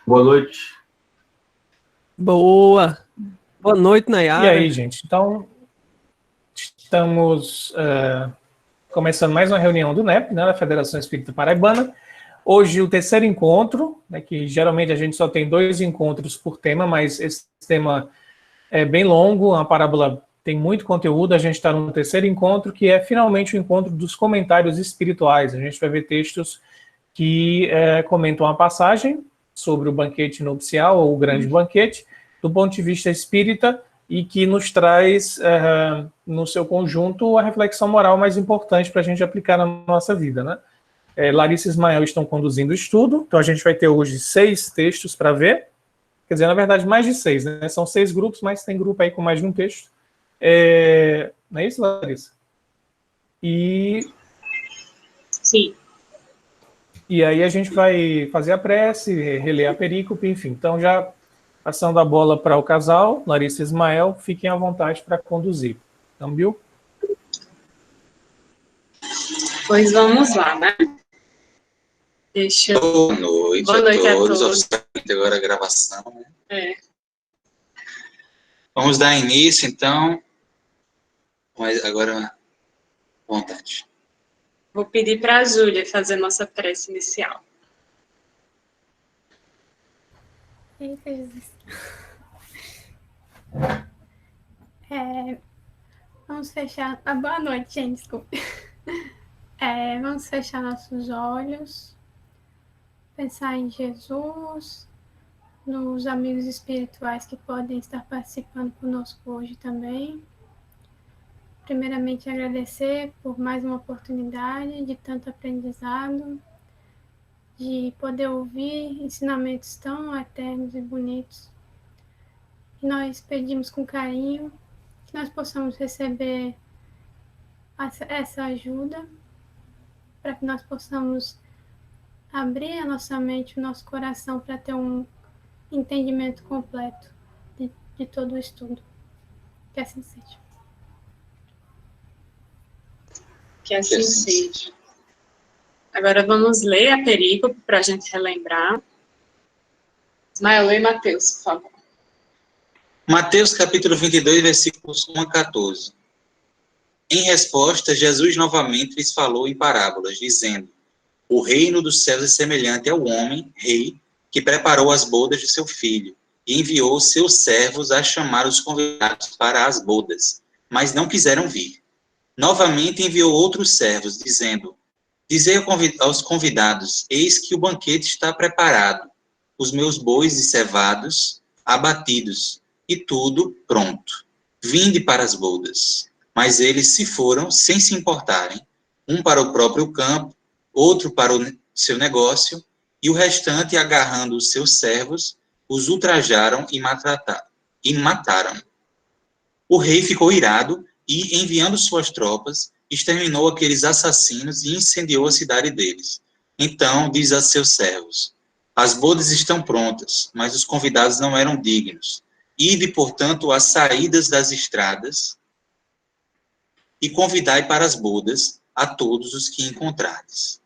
Boa noite. Boa! Boa noite, E Nayara. aí, gente? Então, estamos começando mais uma reunião do NEP, né, da Federação Espírita Paraibana. Hoje, o terceiro encontro, né, que geralmente a gente só tem 2 encontros por tema, mas esse tema é bem longo, a parábola tem muito conteúdo. A gente está no terceiro encontro, que é finalmente o encontro dos comentários espirituais. A gente vai ver textos que comentam a passagem sobre o banquete nupcial, ou o grande banquete, do ponto de vista espírita, e que nos traz, no seu conjunto, a reflexão moral mais importante para a gente aplicar na nossa vida, né? Larissa e Ismael estão conduzindo o estudo, então a gente vai ter hoje 6 textos para ver, quer dizer, na verdade, mais de 6, né? São 6 grupos, mas tem grupo aí com mais de um texto. Não é isso, Larissa? Sim. E aí a gente vai fazer a prece, reler a perícope, enfim. Então, já passando a bola para o casal, Larissa e Ismael, fiquem à vontade para conduzir. Então, Bill? Pois vamos lá, né? Boa noite, Boa noite a todos. Oficialmente agora a gravação, né? É. Vamos dar início, então. Mas agora, à vontade. Vou pedir para a Júlia fazer nossa prece inicial. Eita, Jesus. Vamos fechar. Boa noite, gente, desculpe. Vamos fechar nossos olhos, pensar em Jesus, nos amigos espirituais que podem estar participando conosco hoje também. Primeiramente, agradecer por mais uma oportunidade de tanto aprendizado, de poder ouvir ensinamentos tão eternos e bonitos. E nós pedimos com carinho que nós possamos receber essa ajuda, para que nós possamos abrir a nossa mente, o nosso coração, para ter um entendimento completo de todo o estudo. Que assim seja. Que assim seja. Agora vamos ler a perícope para a gente relembrar. Ismael, lê Mateus, por favor. Mateus capítulo 22, versículos 1 a 14. Em resposta, Jesus novamente lhes falou em parábolas, dizendo: O reino dos céus é semelhante ao homem, rei, que preparou as bodas de seu filho, e enviou seus servos a chamar os convidados para as bodas, mas não quiseram vir. Novamente enviou outros servos, dizendo: Dizei aos convidados, eis que o banquete está preparado, os meus bois encevados, abatidos, e tudo pronto. Vinde para as bodas. Mas eles se foram sem se importarem, um para o próprio campo, outro para o seu negócio, e o restante, agarrando os seus servos, os ultrajaram e mataram. O rei ficou irado e, enviando suas tropas, exterminou aqueles assassinos e incendiou a cidade deles. Então diz a seus servos: As bodas estão prontas, mas os convidados não eram dignos. Ide, portanto, às saídas das estradas e convidai para as bodas a todos os que encontrardes.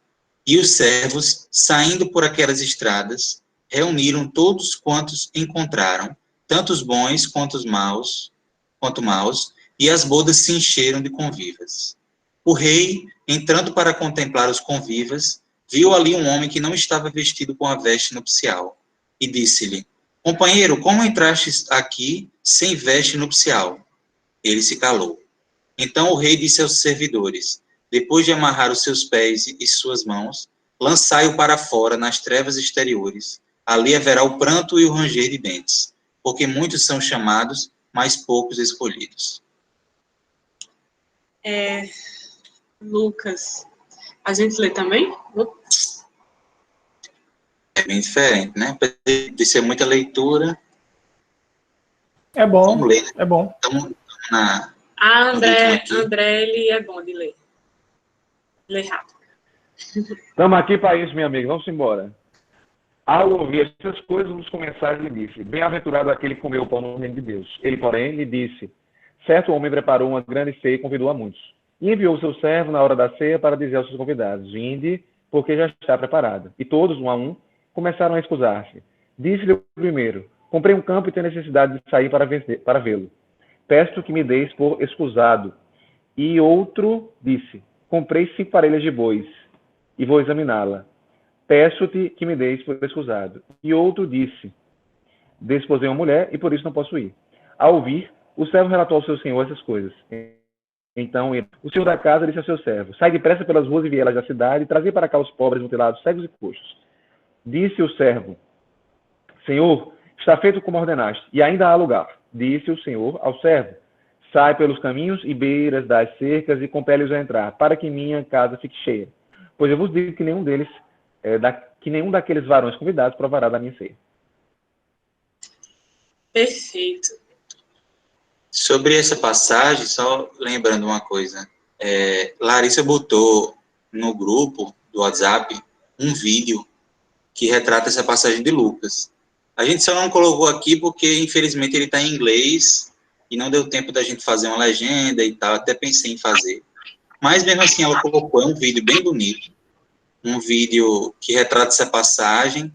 E os servos, saindo por aquelas estradas, reuniram todos quantos encontraram, tanto os bons quanto maus, e as bodas se encheram de convivas. O rei, entrando para contemplar os convivas, viu ali um homem que não estava vestido com a veste nupcial, e disse-lhe: Companheiro, como entrastes aqui sem veste nupcial? Ele se calou. Então o rei disse aos servidores: Depois de amarrar os seus pés e suas mãos, lançai-o para fora nas trevas exteriores. Ali haverá o pranto e o ranger de dentes, porque muitos são chamados, mas poucos escolhidos. Lucas, a gente lê também? É bem diferente, né? De ser muita leitura. É bom, Vamos ler. é bom. Estamos na... André, ele é bom de ler. Lê rápido. Estamos aqui para isso, minha amiga. Vamos embora. Ao ouvir essas coisas, os comensários lhe disse: Bem-aventurado aquele que comeu o pão no reino de Deus. Ele, porém, lhe disse: Certo homem preparou uma grande ceia e convidou a muitos. E enviou o seu servo na hora da ceia para dizer aos seus convidados: Vinde, porque já está preparada. E todos, um a um, começaram a escusar-se. Disse-lhe o primeiro: comprei um campo e tenho necessidade de sair para vê-lo. Peço que me deis por escusado. E outro disse: comprei 5 parelhas de bois e vou examiná-la. Peço-te que me deis por escusado. E outro disse: desposei uma mulher e por isso não posso ir. Ao ouvir, o servo relatou ao seu senhor essas coisas. Então, o senhor da casa disse ao seu servo: sai depressa pelas ruas e vielas da cidade e trazei para cá os pobres, mutilados, cegos e coxos. Disse o servo: Senhor, está feito como ordenaste, e ainda há lugar. Disse o Senhor ao servo: sai pelos caminhos e beiras das cercas e compele-os a entrar, para que minha casa fique cheia. Pois eu vos digo que nenhum daqueles varões convidados provará da minha ceia. Perfeito. Sobre essa passagem, só lembrando uma coisa, Larissa botou no grupo do WhatsApp um vídeo que retrata essa passagem de Lucas. A gente só não colocou aqui porque, infelizmente, ele está em inglês e não deu tempo da gente fazer uma legenda e tal, até pensei em fazer. Mas, mesmo assim, ela colocou um vídeo bem bonito, um vídeo que retrata essa passagem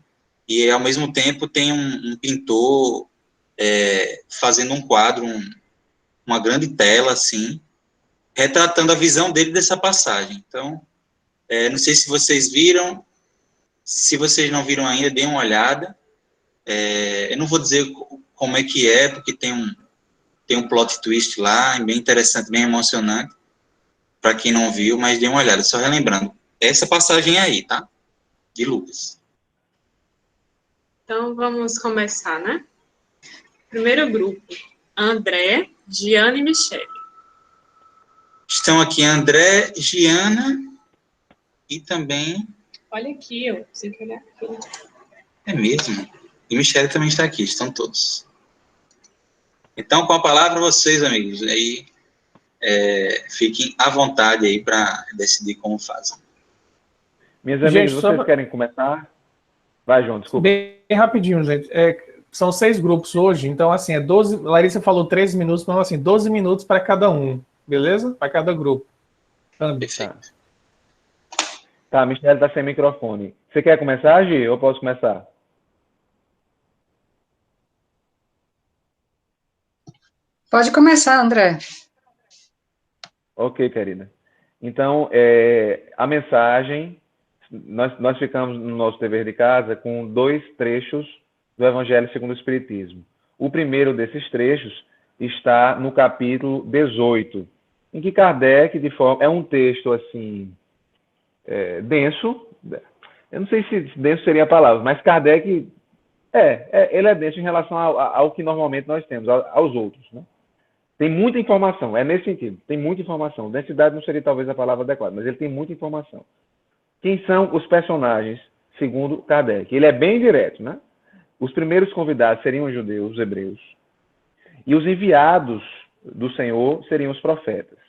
e, ao mesmo tempo, tem um pintor fazendo um quadro, uma grande tela, assim, retratando a visão dele dessa passagem. Então, não sei se vocês viram, se vocês não viram ainda, deem uma olhada. Eu não vou dizer como é que é, porque tem um plot twist lá, bem interessante, bem emocionante, para quem não viu, mas dê uma olhada, só relembrando. Essa passagem aí, tá? De Lucas. Então, vamos começar, né? Primeiro grupo, André, Giana e Michele. Estão aqui André, Giana e também... Olha aqui, eu preciso olhar aqui. É mesmo. E Michele também está aqui, estão todos. Então, com a palavra, vocês, amigos, aí fiquem à vontade aí para decidir como fazem. Minhas amigas, vocês querem começar? Vai, João, desculpa. Bem rapidinho, gente. São 6 grupos hoje, então, assim, 12... Larissa falou 13 minutos, então, assim, 12 minutos para cada um, beleza? Para cada grupo. Perfeito. Tá, a Michele está sem microfone. Você quer começar, Gi, ou posso começar? Pode começar, André. Ok, querida. Então, a mensagem, nós ficamos no nosso dever de casa com 2 trechos do Evangelho segundo o Espiritismo. O primeiro desses trechos está no capítulo 18, em que Kardec, é um texto assim, denso, eu não sei se denso seria a palavra, mas Kardec, ele é denso em relação ao que normalmente nós temos, aos outros, né? Tem muita informação, é nesse sentido, tem muita informação. Densidade não seria talvez a palavra adequada, mas ele tem muita informação. Quem são os personagens, segundo Kardec? Ele é bem direto, né? Os primeiros convidados seriam os judeus, os hebreus, e os enviados do Senhor seriam os profetas.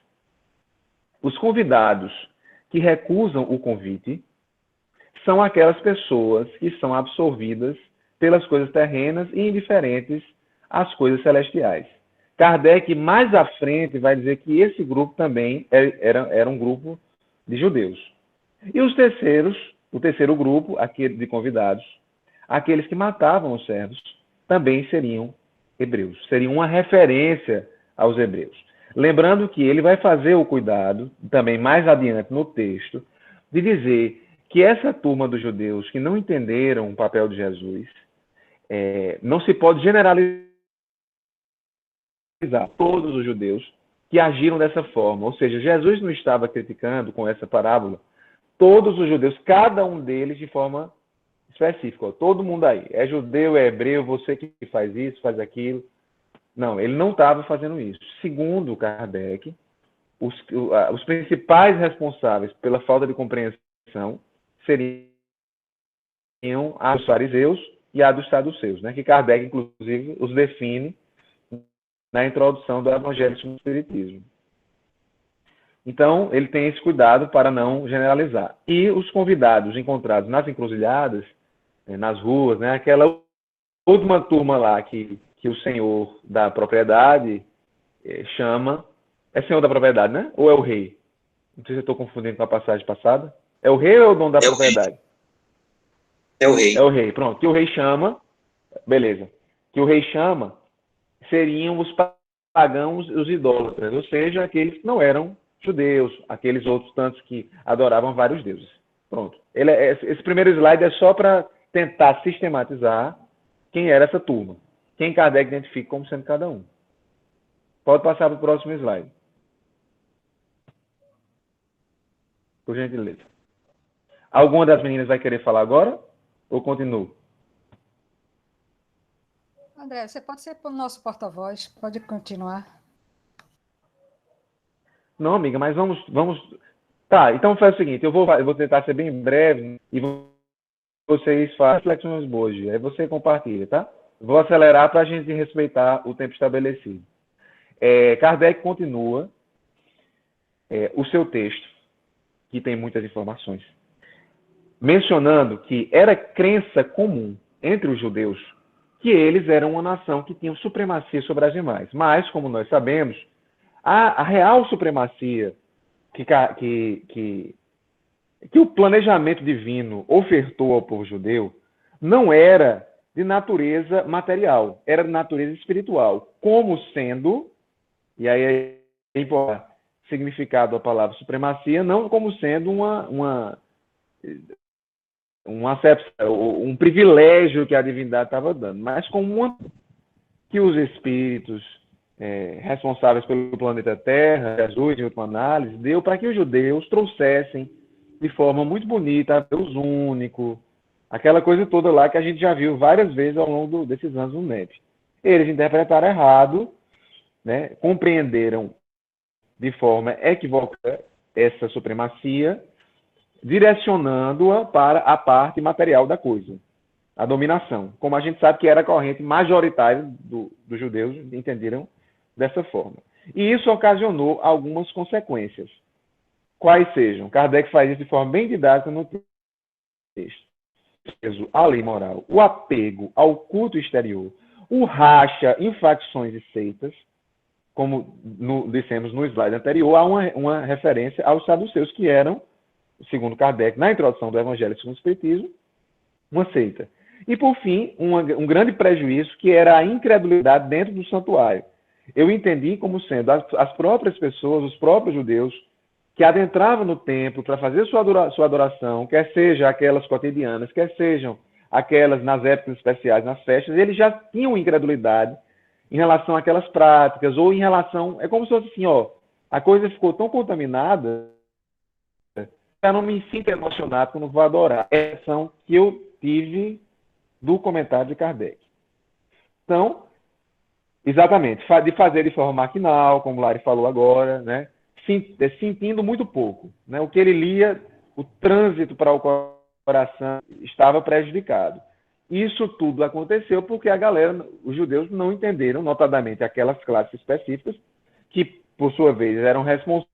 Os convidados que recusam o convite são aquelas pessoas que são absorvidas pelas coisas terrenas e indiferentes às coisas celestiais. Kardec, mais à frente, vai dizer que esse grupo também era um grupo de judeus. E o terceiro grupo, aquele de convidados, aqueles que matavam os servos, também seriam hebreus, seriam uma referência aos hebreus. Lembrando que ele vai fazer o cuidado, também mais adiante no texto, de dizer que essa turma dos judeus que não entenderam o papel de Jesus, não se pode generalizar todos os judeus que agiram dessa forma. Ou seja, Jesus não estava criticando com essa parábola todos os judeus, cada um deles de forma específica. Todo mundo aí, é judeu, é hebreu, você que faz isso, faz aquilo. Não, ele não estava fazendo isso. Segundo Kardec, os principais responsáveis pela falta de compreensão seriam a dos fariseus e a dos saduceus, né? Que Kardec, inclusive, os define na introdução do Evangelho segundo o Espiritismo. Então, ele tem esse cuidado para não generalizar. E os convidados encontrados nas encruzilhadas, nas ruas, né, aquela última turma lá que o senhor da propriedade chama... É senhor da propriedade, né? Ou é o rei? Não sei se eu estou confundindo com a passagem passada. É o rei ou é o dono da propriedade? É o rei. É o rei, pronto. Que o rei chama beleza, que o rei chama, seriam os pagãos e os idólatras, ou seja, aqueles que não eram judeus, aqueles outros tantos que adoravam vários deuses. Pronto. Esse primeiro slide é só para tentar sistematizar quem era essa turma, quem Kardec identifica como sendo cada um. Pode passar para o próximo slide. Por gentileza. Alguma das meninas vai querer falar agora? Ou continuo? André, você pode ser o nosso porta-voz, pode continuar. Não, amiga, mas vamos... Tá, então faz o seguinte, eu vou tentar ser bem breve e vocês fazem reflexões boas, aí você compartilha, tá? Vou acelerar para a gente respeitar o tempo estabelecido. Kardec continua o seu texto, que tem muitas informações, mencionando que era crença comum entre os judeus que eles eram uma nação que tinha supremacia sobre as demais. Mas, como nós sabemos, a real supremacia que o planejamento divino ofertou ao povo judeu não era de natureza material, era de natureza espiritual, como sendo, e aí é importante o significado da palavra supremacia, não como sendo um privilégio que a divindade estava dando, mas como que os espíritos responsáveis pelo planeta Terra, Jesus, em última análise, deu para que os judeus trouxessem de forma muito bonita Deus único, aquela coisa toda lá que a gente já viu várias vezes ao longo desses anos no NEP. Eles interpretaram errado, né, compreenderam de forma equivocada essa supremacia, direcionando-a para a parte material da coisa, a dominação. Como a gente sabe que era a corrente majoritária dos judeus, entenderam dessa forma. E isso ocasionou algumas consequências. Quais sejam? Kardec faz isso de forma bem didática no texto. A lei moral, o apego ao culto exterior, o racha em facções e seitas, como dissemos no slide anterior, há uma referência aos saduceus, que eram, segundo Kardec, na introdução do Evangelho segundo o Espiritismo, uma seita. E, por fim, um grande prejuízo, que era a incredulidade dentro do santuário. Eu entendi como sendo as próprias pessoas, os próprios judeus, que adentravam no templo para fazer sua adoração, quer seja aquelas cotidianas, quer sejam aquelas nas épocas especiais, nas festas, eles já tinham incredulidade em relação àquelas práticas, ou em relação... É como se fosse assim, ó, a coisa ficou tão contaminada, eu não me sinto emocionado quando vou adorar. É a ação que eu tive do comentário de Kardec. Então, exatamente, de fazer de forma maquinal, como o Lari falou agora, né? Sentindo muito pouco, né? O que ele lia, o trânsito para o coração estava prejudicado. Isso tudo aconteceu porque a galera, os judeus, não entenderam, notadamente aquelas classes específicas, que, por sua vez, eram responsáveis,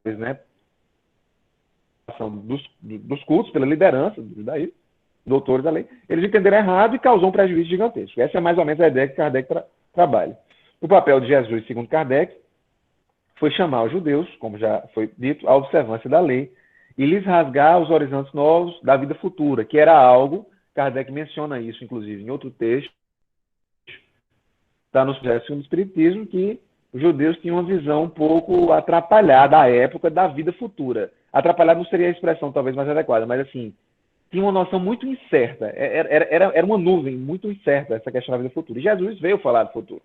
né, dos cultos, pela liderança dos judaísmos, doutores da lei. Eles entenderam errado e causou um prejuízo gigantesco. Essa é mais ou menos a ideia que Kardec trabalha. O papel de Jesus, segundo Kardec, foi chamar os judeus, como já foi dito, à observância da lei e lhes rasgar os horizontes novos da vida futura, que era algo, Kardec menciona isso, inclusive, em outro texto, está no Evangelho do Espiritismo, que os judeus tinham uma visão um pouco atrapalhada à época da vida futura. Atrapalhada não seria a expressão talvez mais adequada, mas assim, tinha uma noção muito incerta, era uma nuvem muito incerta essa questão da vida futura. E Jesus veio falar do futuro.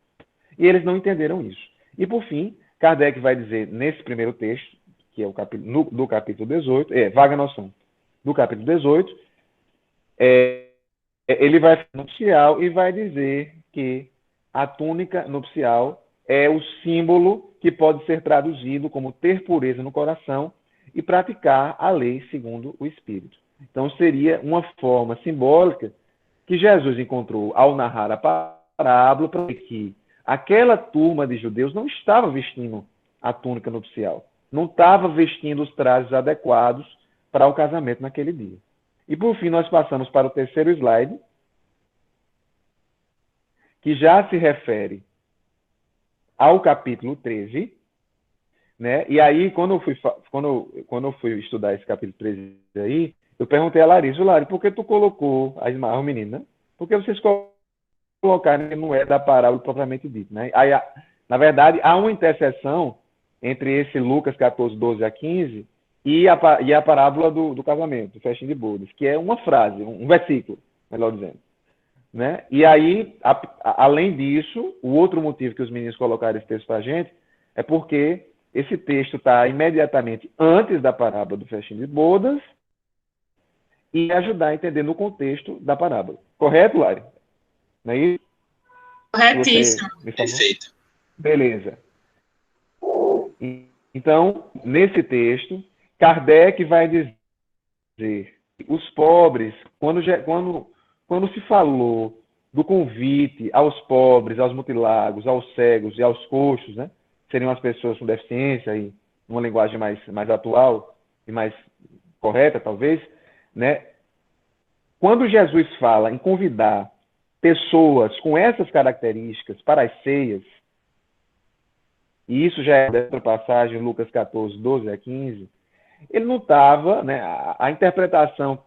E eles não entenderam isso. E, por fim, Kardec vai dizer, nesse primeiro texto, que é o do capítulo 18, vaga noção, do capítulo 18, ele vai nupcial e vai dizer que a túnica nupcial é o símbolo que pode ser traduzido como ter pureza no coração e praticar a lei segundo o Espírito. Então, seria uma forma simbólica que Jesus encontrou ao narrar a parábola para que aquela turma de judeus não estava vestindo a túnica nupcial, não estava vestindo os trajes adequados para o casamento naquele dia. E, por fim, nós passamos para o terceiro slide, que já se refere ao capítulo 13, né? E aí, quando eu fui estudar esse capítulo 13 aí, eu perguntei a Larissa, Lari, por que tu colocou, a menina, né? Porque vocês colocaram que não é da parábola propriamente dita, né? Aí, na verdade, há uma interseção entre esse Lucas 14, 12 a 15 e a parábola do casamento, do festim de bodas, que é uma frase, um versículo, melhor dizendo. Né? E aí, além disso, o outro motivo que os meninos colocaram esse texto para a gente é porque esse texto está imediatamente antes da parábola do festim de bodas e ajudar a entender no contexto da parábola. Correto, Lari? Não é isso? Corretíssimo. Perfeito. Beleza. Então, nesse texto, Kardec vai dizer que os pobres, quando se falou do convite aos pobres, aos mutilados, aos cegos e aos coxos, né? Seriam as pessoas com deficiência e uma linguagem mais atual e mais correta, talvez, né? Quando Jesus fala em convidar pessoas com essas características para as ceias, e isso já é dessa passagem, Lucas 14, 12 a 15, ele não estava, né? A interpretação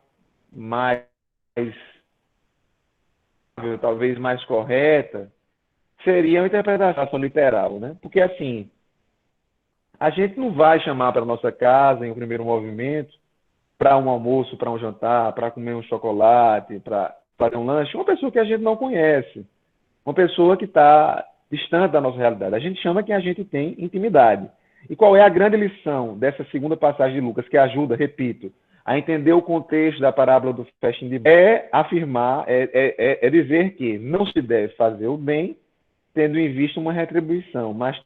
mais talvez mais correta, seria uma interpretação literal, né? Porque, assim, a gente não vai chamar para nossa casa, em um primeiro movimento, para um almoço, para um jantar, para comer um chocolate, para fazer um lanche, uma pessoa que a gente não conhece, uma pessoa que está distante da nossa realidade. A gente chama quem a gente tem intimidade. E qual é a grande lição dessa segunda passagem de Lucas, que ajuda, repito, a entender o contexto da parábola do festim de bodas? É afirmar, é dizer que não se deve fazer o bem tendo em vista uma retribuição, mas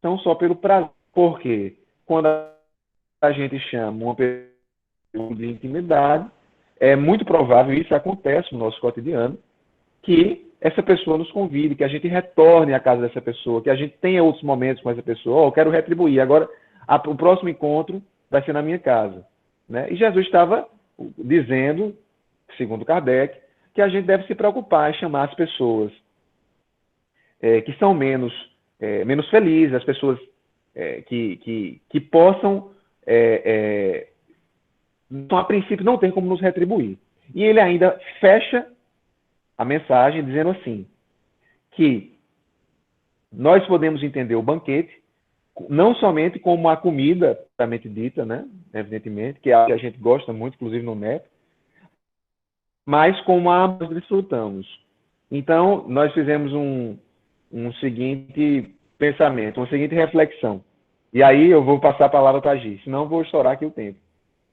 não só pelo prazer. Porque quando a gente chama uma pessoa de intimidade, é muito provável, isso acontece no nosso cotidiano, que essa pessoa nos convide, que a gente retorne à casa dessa pessoa, que a gente tenha outros momentos com essa pessoa. Eu quero retribuir. Agora, o próximo encontro vai ser na minha casa. Né? E Jesus estava dizendo, segundo Kardec, que a gente deve se preocupar em chamar as pessoas que são menos felizes, as pessoas que possam, a princípio, não ter como nos retribuir. E ele ainda fecha a mensagem dizendo assim, que nós podemos entender o banquete não somente como a comida, propriamente dita, né? Evidentemente, que é algo que a gente gosta muito, inclusive no NEP, mas como a nós desfrutamos. Então, nós fizemos um seguinte pensamento, uma seguinte reflexão. E aí eu vou passar a palavra para a Gi, senão eu vou estourar aqui o tempo.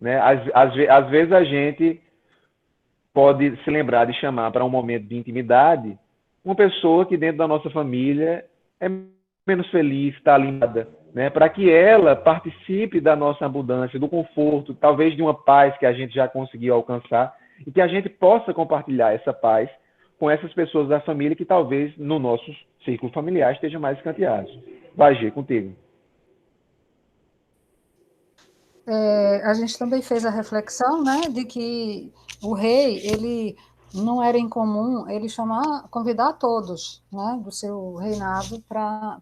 Né? Às vezes a gente pode se lembrar de chamar para um momento de intimidade uma pessoa que dentro da nossa família é menos feliz, está alinhada, né? Para que ela participe da nossa abundância, do conforto, talvez de uma paz que a gente já conseguiu alcançar e que a gente possa compartilhar essa paz com essas pessoas da família que talvez no nosso círculo familiar estejam mais escanteados. Vai, Gê, contigo. A gente também fez a reflexão, né, de que o rei, ele não era incomum ele convidar todos, né, do seu reinado para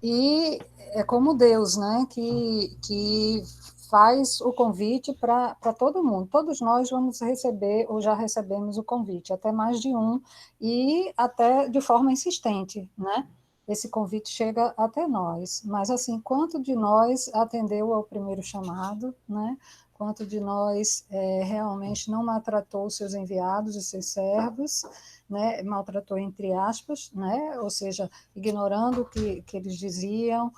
e é como Deus, né, que faz o convite para todo mundo. Todos nós vamos receber ou já recebemos o convite, até mais de um, e até de forma insistente, né? Esse convite chega até nós, mas assim, quanto de nós atendeu ao primeiro chamado, né? Quanto de nós realmente não maltratou os seus enviados, os seus servos, né? Maltratou entre aspas, né? Ou seja, ignorando o que eles diziam,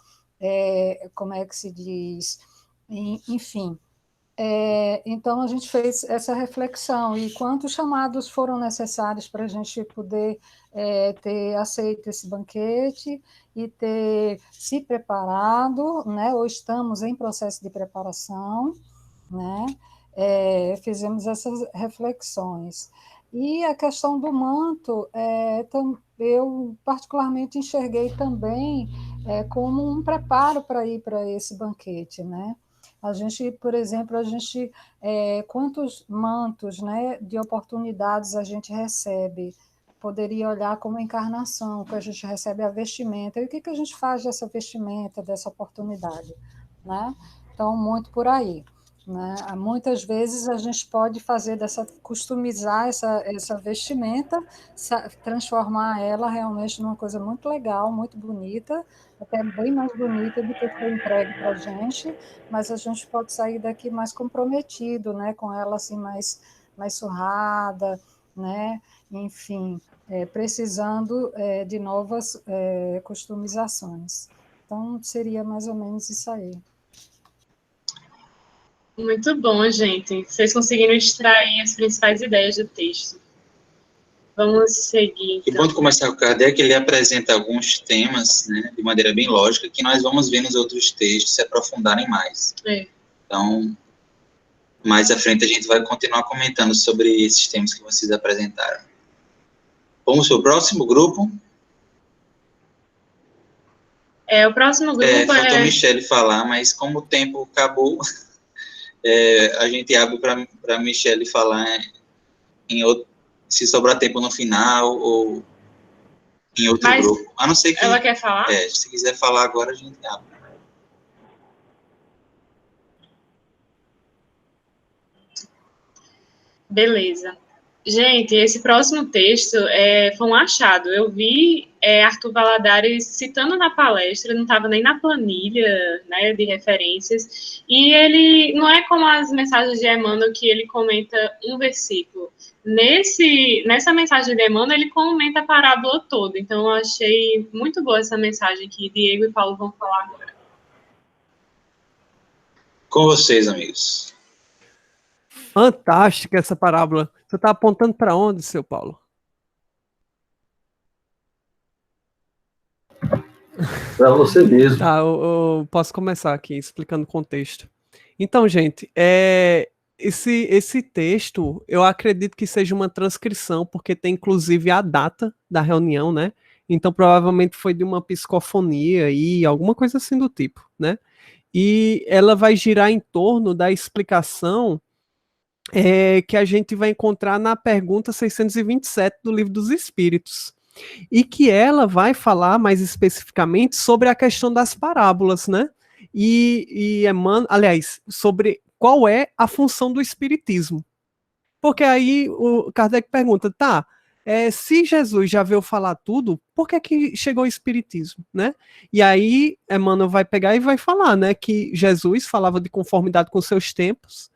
como é que se diz, enfim. Então, a gente fez essa reflexão, e quantos chamados foram necessários para a gente poder ter aceito esse banquete e ter se preparado, né? Ou estamos em processo de preparação, né? Fizemos essas reflexões. E a questão do manto, eu particularmente enxerguei também como um preparo para ir para esse banquete, né? A gente, por exemplo, quantos mantos, né, de oportunidades a gente recebe? Poderia olhar como encarnação, que a gente recebe a vestimenta. E o que a gente faz dessa vestimenta, dessa oportunidade? Né? Então, muito por aí. né? Muitas vezes a gente pode fazer customizar essa vestimenta, transformar ela realmente numa coisa muito legal, muito bonita, até bem mais bonita do que foi entregue para a gente, mas a gente pode sair daqui mais comprometido, né? Com ela assim mais surrada, né? Enfim, precisando de novas customizações. Então, seria mais ou menos isso aí. Muito bom, gente. Vocês conseguiram extrair as principais ideias do texto. Vamos seguir, E então. quando começar o Kardec, ele apresenta alguns temas, né, de maneira bem lógica, que nós vamos ver nos outros textos se aprofundarem mais. Então, mais à frente a gente vai continuar comentando sobre esses temas que vocês apresentaram. Vamos para o próximo grupo? O próximo grupo faltou a Michele falar, mas como o tempo acabou, a gente abre para a Michele falar se sobrar tempo no final ou em outro grupo. A não ser que ela quer falar? Se quiser falar agora, a gente abre. Beleza. Gente, esse próximo texto foi um achado. Eu vi Arthur Valladares citando na palestra, não estava nem na planilha, né, de referências, e ele não é como as mensagens de Emmanuel que ele comenta um versículo. Nessa mensagem de Emmanuel, ele comenta a parábola toda, então eu achei muito boa essa mensagem que Diego e Paulo vão falar agora. Com vocês, amigos. Fantástica essa parábola. Você está apontando para onde, seu Paulo? Para você mesmo. Tá, eu posso começar aqui explicando o contexto. Então, gente, esse texto, eu acredito que seja uma transcrição, porque tem inclusive a data da reunião, né? Então, provavelmente foi de uma psicofonia e alguma coisa assim do tipo, né? E ela vai girar em torno da explicação que a gente vai encontrar na pergunta 627 do Livro dos Espíritos. E que ela vai falar mais especificamente sobre a questão das parábolas, né? E Emmanuel, aliás, sobre qual é a função do Espiritismo. Porque aí o Kardec pergunta, se Jesus já veio falar tudo, por que chegou o Espiritismo, né? E aí Emmanuel vai pegar e vai falar, né, que Jesus falava de conformidade com seus tempos,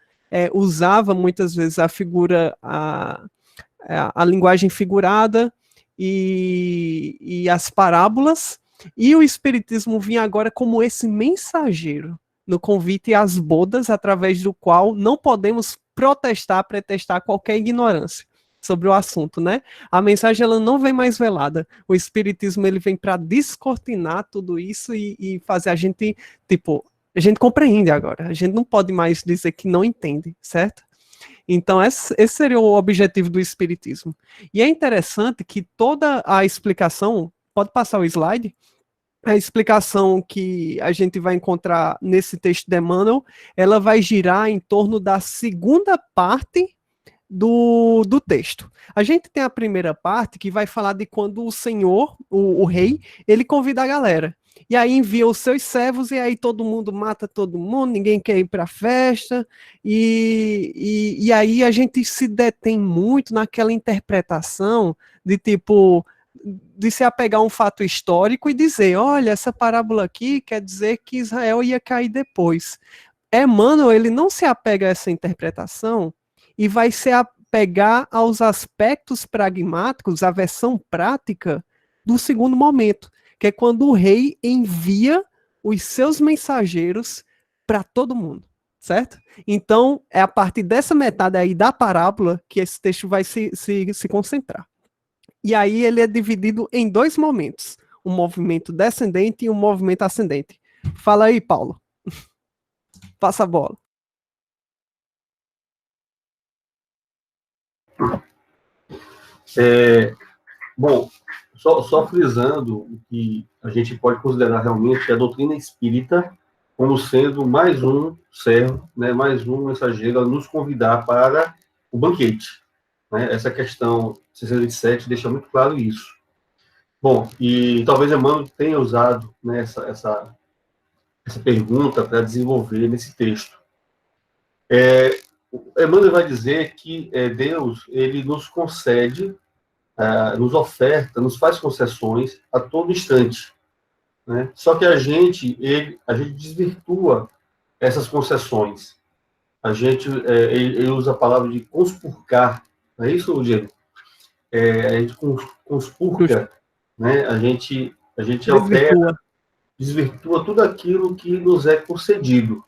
usava muitas vezes a figura, a linguagem figurada e as parábolas, e o Espiritismo vinha agora como esse mensageiro no convite às bodas, através do qual não podemos pretestar qualquer ignorância sobre o assunto, né? A mensagem ela não vem mais velada. O Espiritismo ele vem para descortinar tudo isso e fazer a gente, a gente compreende agora. A gente não pode mais dizer que não entende, certo? Então, esse seria o objetivo do Espiritismo. E é interessante que toda a explicação, pode passar o slide, a explicação que a gente vai encontrar nesse texto de Emmanuel, ela vai girar em torno da segunda parte do texto. A gente tem a primeira parte que vai falar de quando o Senhor, o rei, ele convida a galera. E aí envia os seus servos, e aí todo mundo mata todo mundo, ninguém quer ir para a festa, e aí a gente se detém muito naquela interpretação de se apegar a um fato histórico e dizer, olha, essa parábola aqui quer dizer que Israel ia cair depois. Emmanuel, ele não se apega a essa interpretação e vai se apegar aos aspectos pragmáticos, a versão prática do segundo momento, que é quando o rei envia os seus mensageiros para todo mundo, certo? Então, é a partir dessa metade aí da parábola que esse texto vai se concentrar. E aí ele é dividido em dois momentos, um movimento descendente e um movimento ascendente. Fala aí, Paulo. Passa a bola. Bom, só frisando o que a gente pode considerar realmente a doutrina espírita como sendo mais um servo, né, mais um mensageiro a nos convidar para o banquete. Né? Essa questão 627 deixa muito claro isso. Bom, e talvez Emmanuel tenha usado, né, essa pergunta para desenvolver nesse texto. Emmanuel vai dizer que Deus, ele nos concede, nos oferta, nos faz concessões a todo instante, né? Só que a gente desvirtua essas concessões. Ele usa a palavra de conspurcar, não é isso, Diego? A gente conspurca, né? A gente altera, desvirtua tudo aquilo que nos é concedido.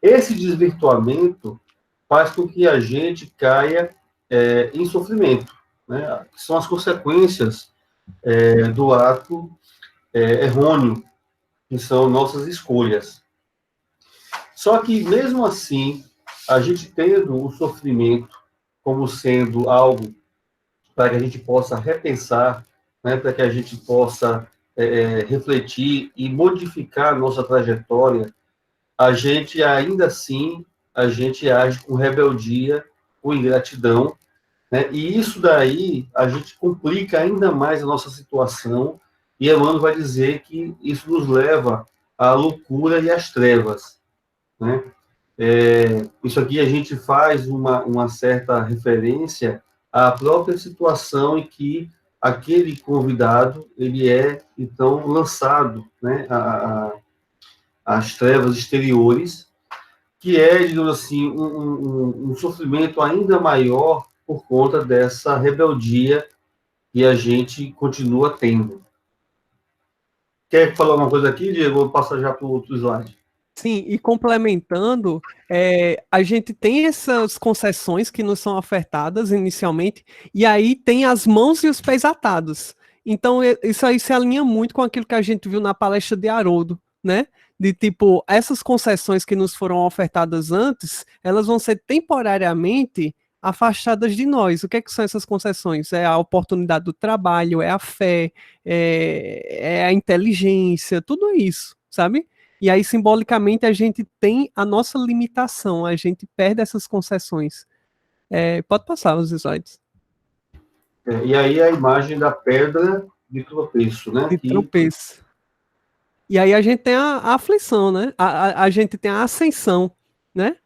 Esse desvirtuamento faz com que a gente caia em sofrimento, né? Que são as consequências do ato errôneo, que são nossas escolhas. Só que, mesmo assim, a gente tendo o sofrimento como sendo algo para que a gente possa repensar, né, para que a gente possa refletir e modificar a nossa trajetória, a gente, ainda assim, a gente age com rebeldia, com ingratidão, né? E isso daí, a gente complica ainda mais a nossa situação, e Emmanuel vai dizer que isso nos leva à loucura e às trevas, né? Isso aqui a gente faz uma certa referência à própria situação em que aquele convidado, ele então, lançado, né, às trevas exteriores, que digamos assim, um sofrimento ainda maior por conta dessa rebeldia que a gente continua tendo. Quer falar uma coisa aqui, Diego? Vou passar já para o outro slide. Sim, e complementando, a gente tem essas concessões que nos são ofertadas inicialmente, e aí tem as mãos e os pés atados. Então, isso aí se alinha muito com aquilo que a gente viu na palestra de Haroldo, né? De tipo, essas concessões que nos foram ofertadas antes, elas vão ser temporariamente afastadas de nós. O que são essas concessões? É a oportunidade do trabalho, é a fé, é a inteligência, tudo isso, sabe? E aí, simbolicamente, a gente tem a nossa limitação, a gente perde essas concessões. Pode passar os slides. E aí a imagem da pedra de tropeço, né? De tropeço. E aí a gente tem a aflição, né? A gente tem a ascensão, né?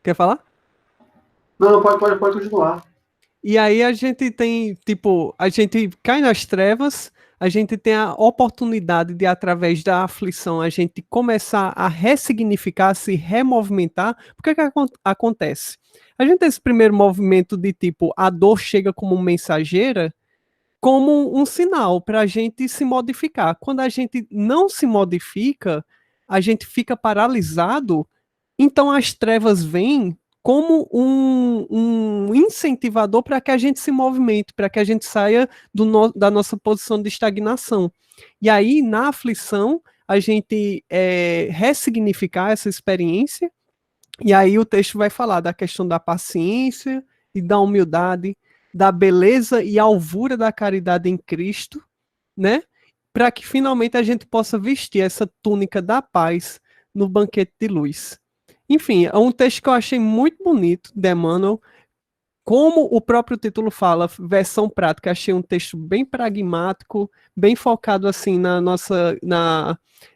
Quer falar? Não, pode continuar. E aí a gente tem, tipo, a gente cai nas trevas, a gente tem a oportunidade de, através da aflição, a gente começar a ressignificar, se removimentar. Porque que acontece? A gente tem esse primeiro movimento de, tipo, a dor chega como mensageira, como um sinal para a gente se modificar. Quando a gente não se modifica, a gente fica paralisado, então as trevas vêm como um incentivador para que a gente se movimente, para que a gente saia da nossa posição de estagnação. E aí, na aflição, a gente ressignificar essa experiência, e aí o texto vai falar da questão da paciência e da humildade, da beleza e alvura da caridade em Cristo, né? Para que finalmente a gente possa vestir essa túnica da paz no banquete de luz. Enfim, é um texto que eu achei muito bonito, de Emmanuel. Como o próprio título fala, versão prática, achei um texto bem pragmático, bem focado assim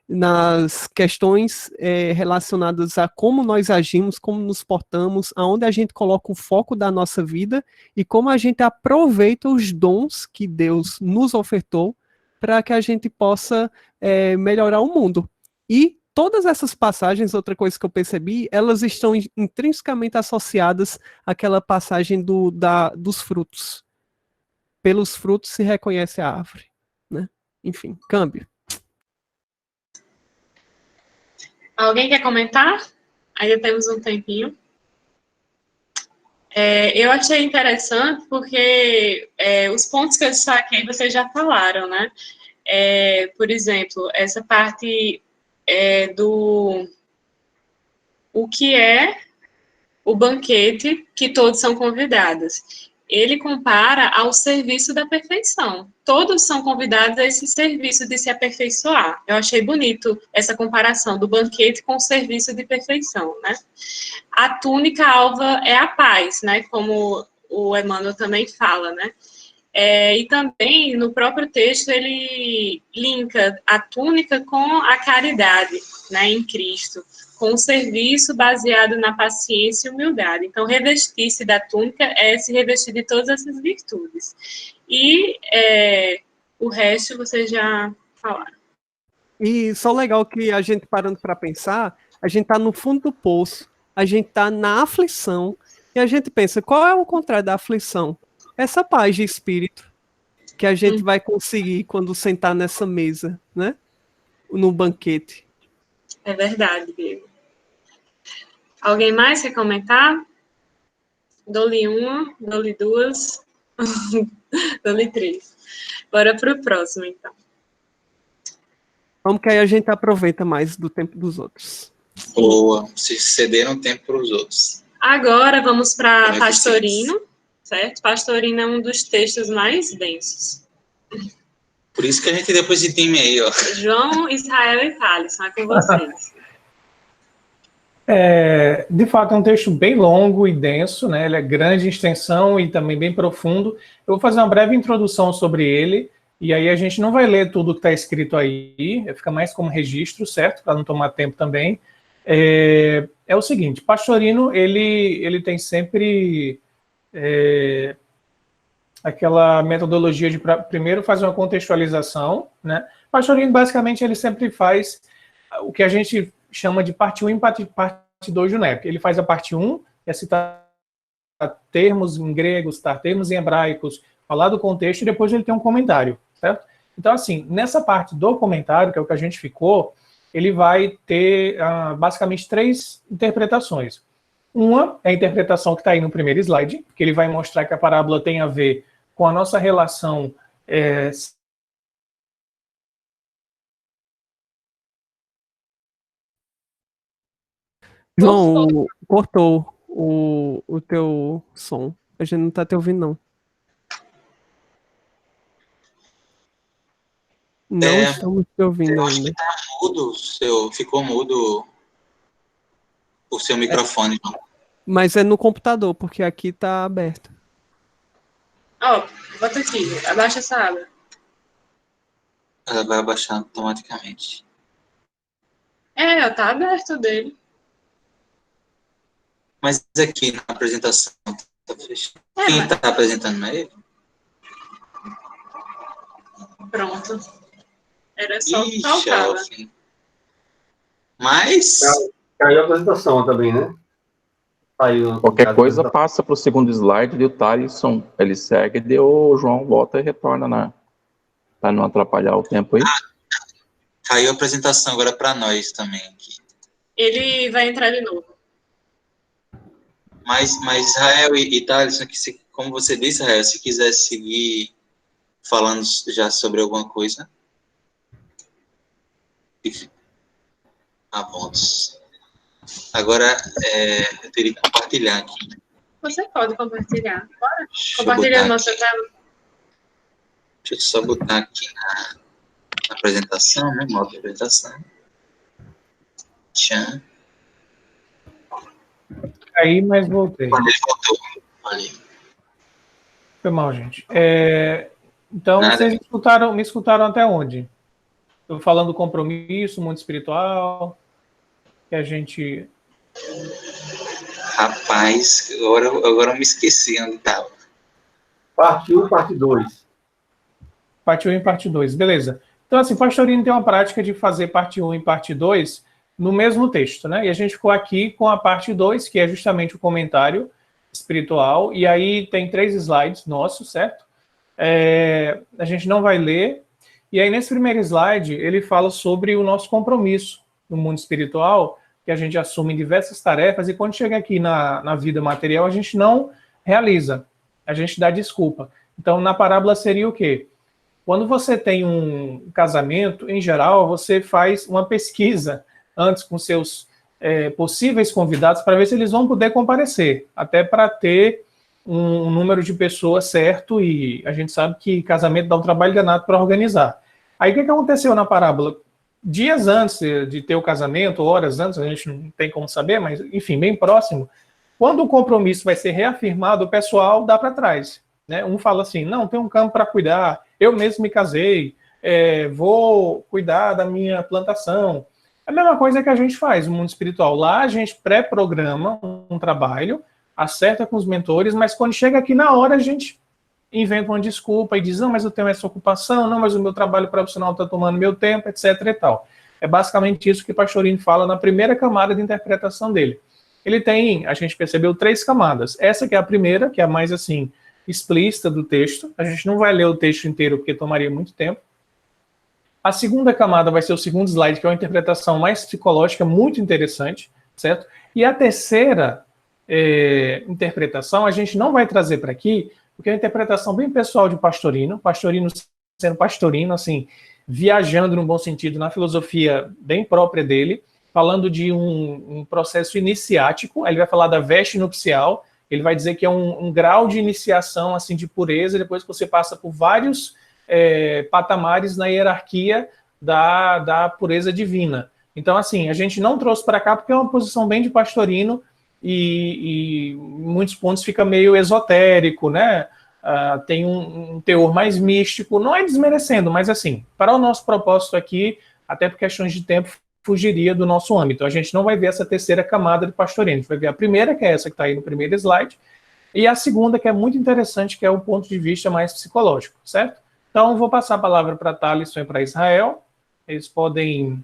nas questões relacionadas a como nós agimos, como nos portamos, aonde a gente coloca o foco da nossa vida e como a gente aproveita os dons que Deus nos ofertou para que a gente possa melhorar o mundo. E todas essas passagens, outra coisa que eu percebi, elas estão intrinsecamente associadas àquela passagem dos frutos. Pelos frutos se reconhece a árvore, né? Enfim, câmbio. Alguém quer comentar? Ainda temos um tempinho. Eu achei interessante porque os pontos que eu destaquei vocês já falaram, né? Por exemplo, essa parte o que é o banquete que todos são convidados. Ele compara ao serviço da perfeição. Todos são convidados a esse serviço de se aperfeiçoar. Eu achei bonito essa comparação do banquete com o serviço de perfeição, né? A túnica alva é a paz, né? Como o Emmanuel também fala, né? E também, no próprio texto, ele linka a túnica com a caridade, né, em Cristo, com o serviço baseado na paciência e humildade. Então, revestir-se da túnica é se revestir de todas essas virtudes. E o resto vocês já falaram. E só legal que a gente parando para pensar, a gente está no fundo do poço, a gente está na aflição, e a gente pensa, qual é o contrário da aflição? Essa paz de espírito que a gente vai conseguir quando sentar nessa mesa, né? No banquete. É verdade, Diego. Alguém mais quer comentar? Dou-lhe uma, dou-lhe duas, dou-lhe três. Bora para o próximo, então. Vamos que aí a gente aproveita mais do tempo dos outros. Boa, se cederam tempo para os outros. Agora vamos para Pastorino, certo? Pastorino é um dos textos mais densos. Por isso que a gente depois de time aí, ó. João, Israel e Thales, é com vocês. De fato, é um texto bem longo e denso, né? Ele é grande em extensão e também bem profundo. Eu vou fazer uma breve introdução sobre ele, e aí a gente não vai ler tudo que está escrito aí, fica mais como registro, certo? Para não tomar tempo também. É o seguinte, Pastorino, ele tem sempre aquela metodologia de primeiro fazer uma contextualização, né? Pastorino, basicamente, ele sempre faz o que a gente chama de parte 1 e parte 2 do NEP. Ele faz a parte 1, é citar termos em grego, citar termos em hebraicos, falar do contexto, e depois ele tem um comentário, certo? Então, assim, nessa parte do comentário, que é o que a gente ficou, ele vai ter basicamente 3 interpretações. Uma é a interpretação que está aí no primeiro slide, que ele vai mostrar que a parábola tem a ver com a nossa relação João, cortou o teu som. A gente não está te ouvindo, não. Não estamos te ouvindo Eu acho ainda. que tá mudo, ficou mudo o seu microfone. Mas é no computador, porque aqui está aberto. Bota aqui, abaixa essa aba. Ela vai abaixar automaticamente. Tá aberto dele. Mas aqui na apresentação tá fechado. Quem está apresentando é ele? Pronto. Era só o que faltava. Mas... Caiu a apresentação também, né? Qualquer coisa passa para o segundo slide, o Thaleson, ele segue, e o João volta e retorna para não atrapalhar o tempo aí. Caiu a apresentação agora para nós também aqui. Ele vai entrar de novo. Mas Israel e Thaleson, como você disse, Israel, se quiser seguir falando já sobre alguma coisa, vontade. Agora, eu teria que compartilhar aqui. Você pode compartilhar. Bora. Compartilha a nossa tela. Deixa eu só botar aqui na apresentação, né? Modo de apresentação. Tchan. Aí, mas voltei. Quando ele voltou, olha. Foi mal, gente. Então, Nada. vocês me escutaram até onde? Estou falando do compromisso, mundo espiritual, que a gente... Rapaz, agora eu me esqueci onde estava. Parte 1 e parte 2. Parte 1 e parte 2, beleza. Então, assim, Pastorino tem uma prática de fazer parte 1 e parte 2 no mesmo texto, né? E a gente ficou aqui com a parte 2, que é justamente o comentário espiritual, e aí tem 3 slides nossos, certo? A gente não vai ler, e aí nesse primeiro slide ele fala sobre o nosso compromisso no mundo espiritual, que a gente assume diversas tarefas, e quando chega aqui na vida material, a gente não realiza, a gente dá desculpa. Então, na parábola seria o quê? Quando você tem um casamento, em geral, você faz uma pesquisa antes com seus possíveis convidados para ver se eles vão poder comparecer, até para ter um número de pessoas certo, e a gente sabe que casamento dá um trabalho danado para organizar. Aí o que aconteceu na parábola? Dias antes de ter o casamento, horas antes, a gente não tem como saber, mas enfim, bem próximo, quando o compromisso vai ser reafirmado, o pessoal dá para trás. né? Um fala assim, não, tem um campo para cuidar, eu mesmo me casei, vou cuidar da minha plantação. É a mesma coisa que a gente faz no mundo espiritual. Lá a gente pré-programa um trabalho, acerta com os mentores, mas quando chega aqui na hora a gente inventa uma desculpa e diz, não, mas eu tenho essa ocupação, não, mas o meu trabalho profissional está tomando meu tempo, etc. e tal. É basicamente isso que Pastorino fala na primeira camada de interpretação dele. Ele tem, a gente percebeu, 3 camadas. Essa que é a primeira, que é a mais, assim, explícita do texto. A gente não vai ler o texto inteiro, porque tomaria muito tempo. A segunda camada vai ser o segundo slide, que é uma interpretação mais psicológica, muito interessante, certo? E a terceira interpretação, a gente não vai trazer para aqui, porque é uma interpretação bem pessoal de Pastorino sendo Pastorino, assim, viajando no bom sentido, na filosofia bem própria dele, falando de um processo iniciático. Ele vai falar da veste nupcial, ele vai dizer que é um grau de iniciação, assim, de pureza, depois que você passa por vários patamares na hierarquia da pureza divina. Então, assim, a gente não trouxe para cá porque é uma posição bem de Pastorino e em muitos pontos fica meio esotérico, né? Tem um teor mais místico, não é desmerecendo, mas assim, para o nosso propósito aqui, até por questões de tempo, fugiria do nosso âmbito. A gente não vai ver essa terceira camada de Pastorino, a gente vai ver a primeira, que é essa que está aí no primeiro slide, e a segunda, que é muito interessante, que é o ponto de vista mais psicológico, certo? Então, vou passar a palavra para Thalisson e para Israel, eles podem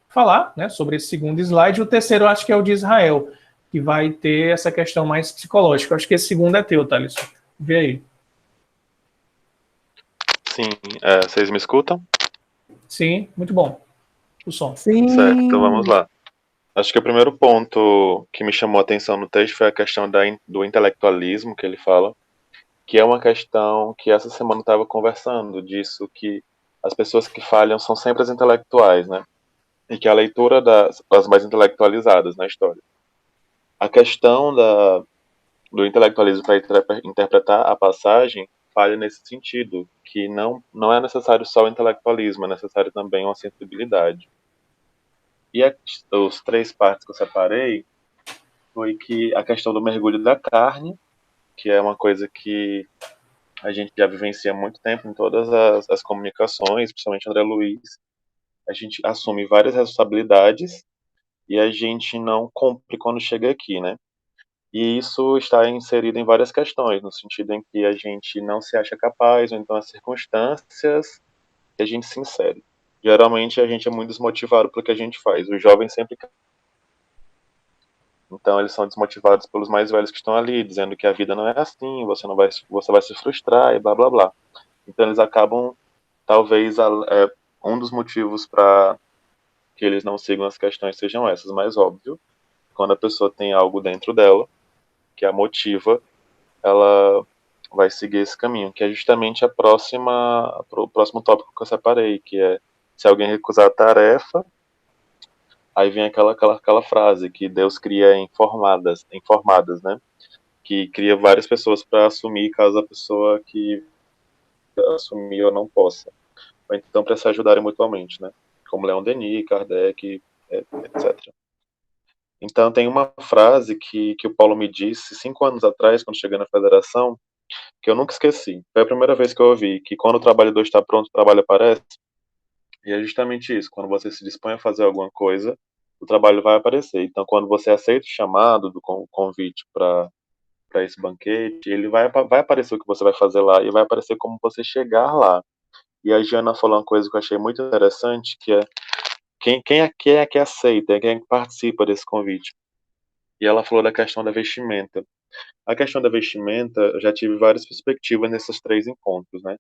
falar, né, sobre esse segundo slide. O terceiro, eu acho que é o de Israel, que vai ter essa questão mais psicológica. Eu acho que esse segundo é teu, Thalisson. Vê aí. Sim, vocês me escutam? Sim, muito bom. O som. Sim. Certo, então vamos lá. Acho que o primeiro ponto que me chamou a atenção no texto foi a questão do intelectualismo que ele fala, que é uma questão que essa semana eu estava conversando, disso que as pessoas que falham são sempre as intelectuais, né? E que a leitura das mais intelectualizadas na história. A questão do intelectualismo para interpretar a passagem falha nesse sentido, que não é necessário só o intelectualismo, é necessário também uma sensibilidade. E os 3 partes que eu separei foi que a questão do mergulho da carne, que é uma coisa que a gente já vivencia há muito tempo em todas as comunicações, principalmente André Luiz. A gente assume várias responsabilidades e a gente não cumpre quando chega aqui, né? E isso está inserido em várias questões, no sentido em que a gente não se acha capaz, ou então as circunstâncias que a gente se insere. Geralmente a gente é muito desmotivado pelo que a gente faz. Os jovens sempre. Então eles são desmotivados pelos mais velhos que estão ali, dizendo que a vida não é assim, você vai se frustrar e blá blá blá. Então eles acabam, talvez, um dos motivos para que eles não sigam as questões sejam essas, mas óbvio, quando a pessoa tem algo dentro dela que a motiva, ela vai seguir esse caminho, que é justamente o próximo tópico que eu separei, que é se alguém recusar a tarefa, aí vem aquela frase que Deus cria informadas, né? Que cria várias pessoas para assumir caso a pessoa que assumir ou não possa. Ou então para se ajudarem mutuamente, né? Como Leon Denis, Kardec, etc. Então tem uma frase que o Paulo me disse 5 anos atrás, quando cheguei na federação, que eu nunca esqueci. Foi a primeira vez que eu ouvi que quando o trabalhador está pronto, o trabalho aparece. E é justamente isso. Quando você se dispõe a fazer alguma coisa, o trabalho vai aparecer. Então, quando você aceita o chamado do convite para esse banquete, ele vai aparecer o que você vai fazer lá e vai aparecer como você chegar lá. E a Jana falou uma coisa que eu achei muito interessante, que é quem é que aceita, quem é que participa desse convite. E ela falou da questão da vestimenta. A questão da vestimenta, eu já tive várias perspectivas nesses 3 encontros, né?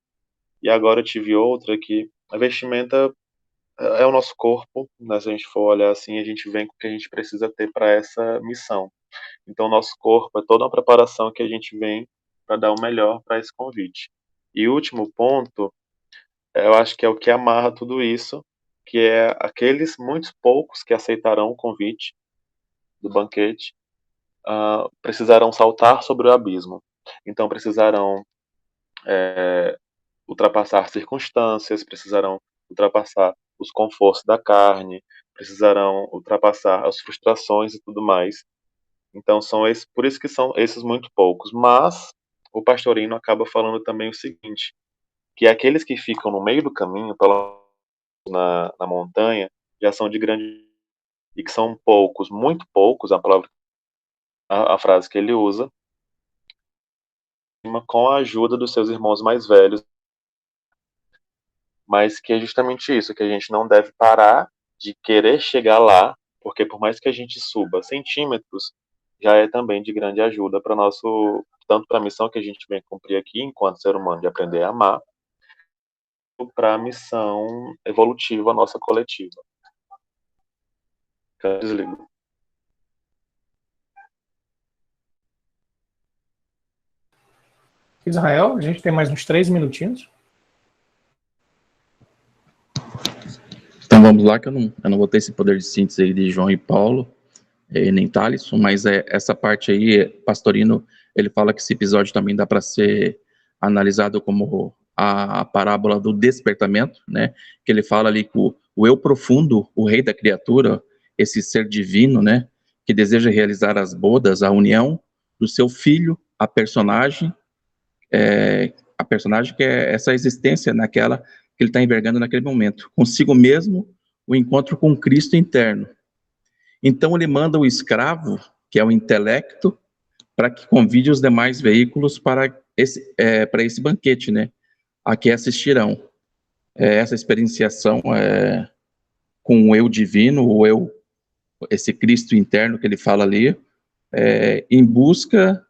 E agora eu tive outra que a vestimenta é o nosso corpo, né? Se a gente for olhar assim, a gente vem com o que a gente precisa ter para essa missão. Então, o nosso corpo é toda uma preparação que a gente vem para dar o melhor para esse convite. E o último ponto, eu acho que é o que amarra tudo isso, que é aqueles muitos poucos que aceitarão o convite do banquete, precisarão saltar sobre o abismo. Então, precisarão ultrapassar circunstâncias, precisarão ultrapassar os confortos da carne, precisarão ultrapassar as frustrações e tudo mais. Então, por isso que são esses muito poucos. Mas o pastorino acaba falando também o seguinte, que aqueles que ficam no meio do caminho, na montanha, já são de grande, e que são poucos, muito poucos, a frase que ele usa, com a ajuda dos seus irmãos mais velhos, mas que é justamente isso, que a gente não deve parar de querer chegar lá, porque por mais que a gente suba centímetros, já é também de grande ajuda para tanto para a missão que a gente vem cumprir aqui, enquanto ser humano, de aprender a amar, para a missão evolutiva nossa coletiva. Eu desligo. Israel, a gente tem mais uns 3 minutinhos. Então vamos lá, que eu não vou ter esse poder de síntese aí de João e Paulo, nem Thalisson, mas essa parte aí, Pastorino, ele fala que esse episódio também dá para ser analisado como a parábola do despertamento, né, que ele fala ali que o eu profundo, o rei da criatura, esse ser divino, né, que deseja realizar as bodas, a união do seu filho, a personagem que é essa existência naquela que ele está envergando naquele momento, consigo mesmo, o encontro com Cristo interno. Então ele manda o escravo, que é o intelecto, para que convide os demais veículos para esse banquete, né, a que assistirão. Essa experienciação com o eu divino, esse Cristo interno que ele fala ali, em busca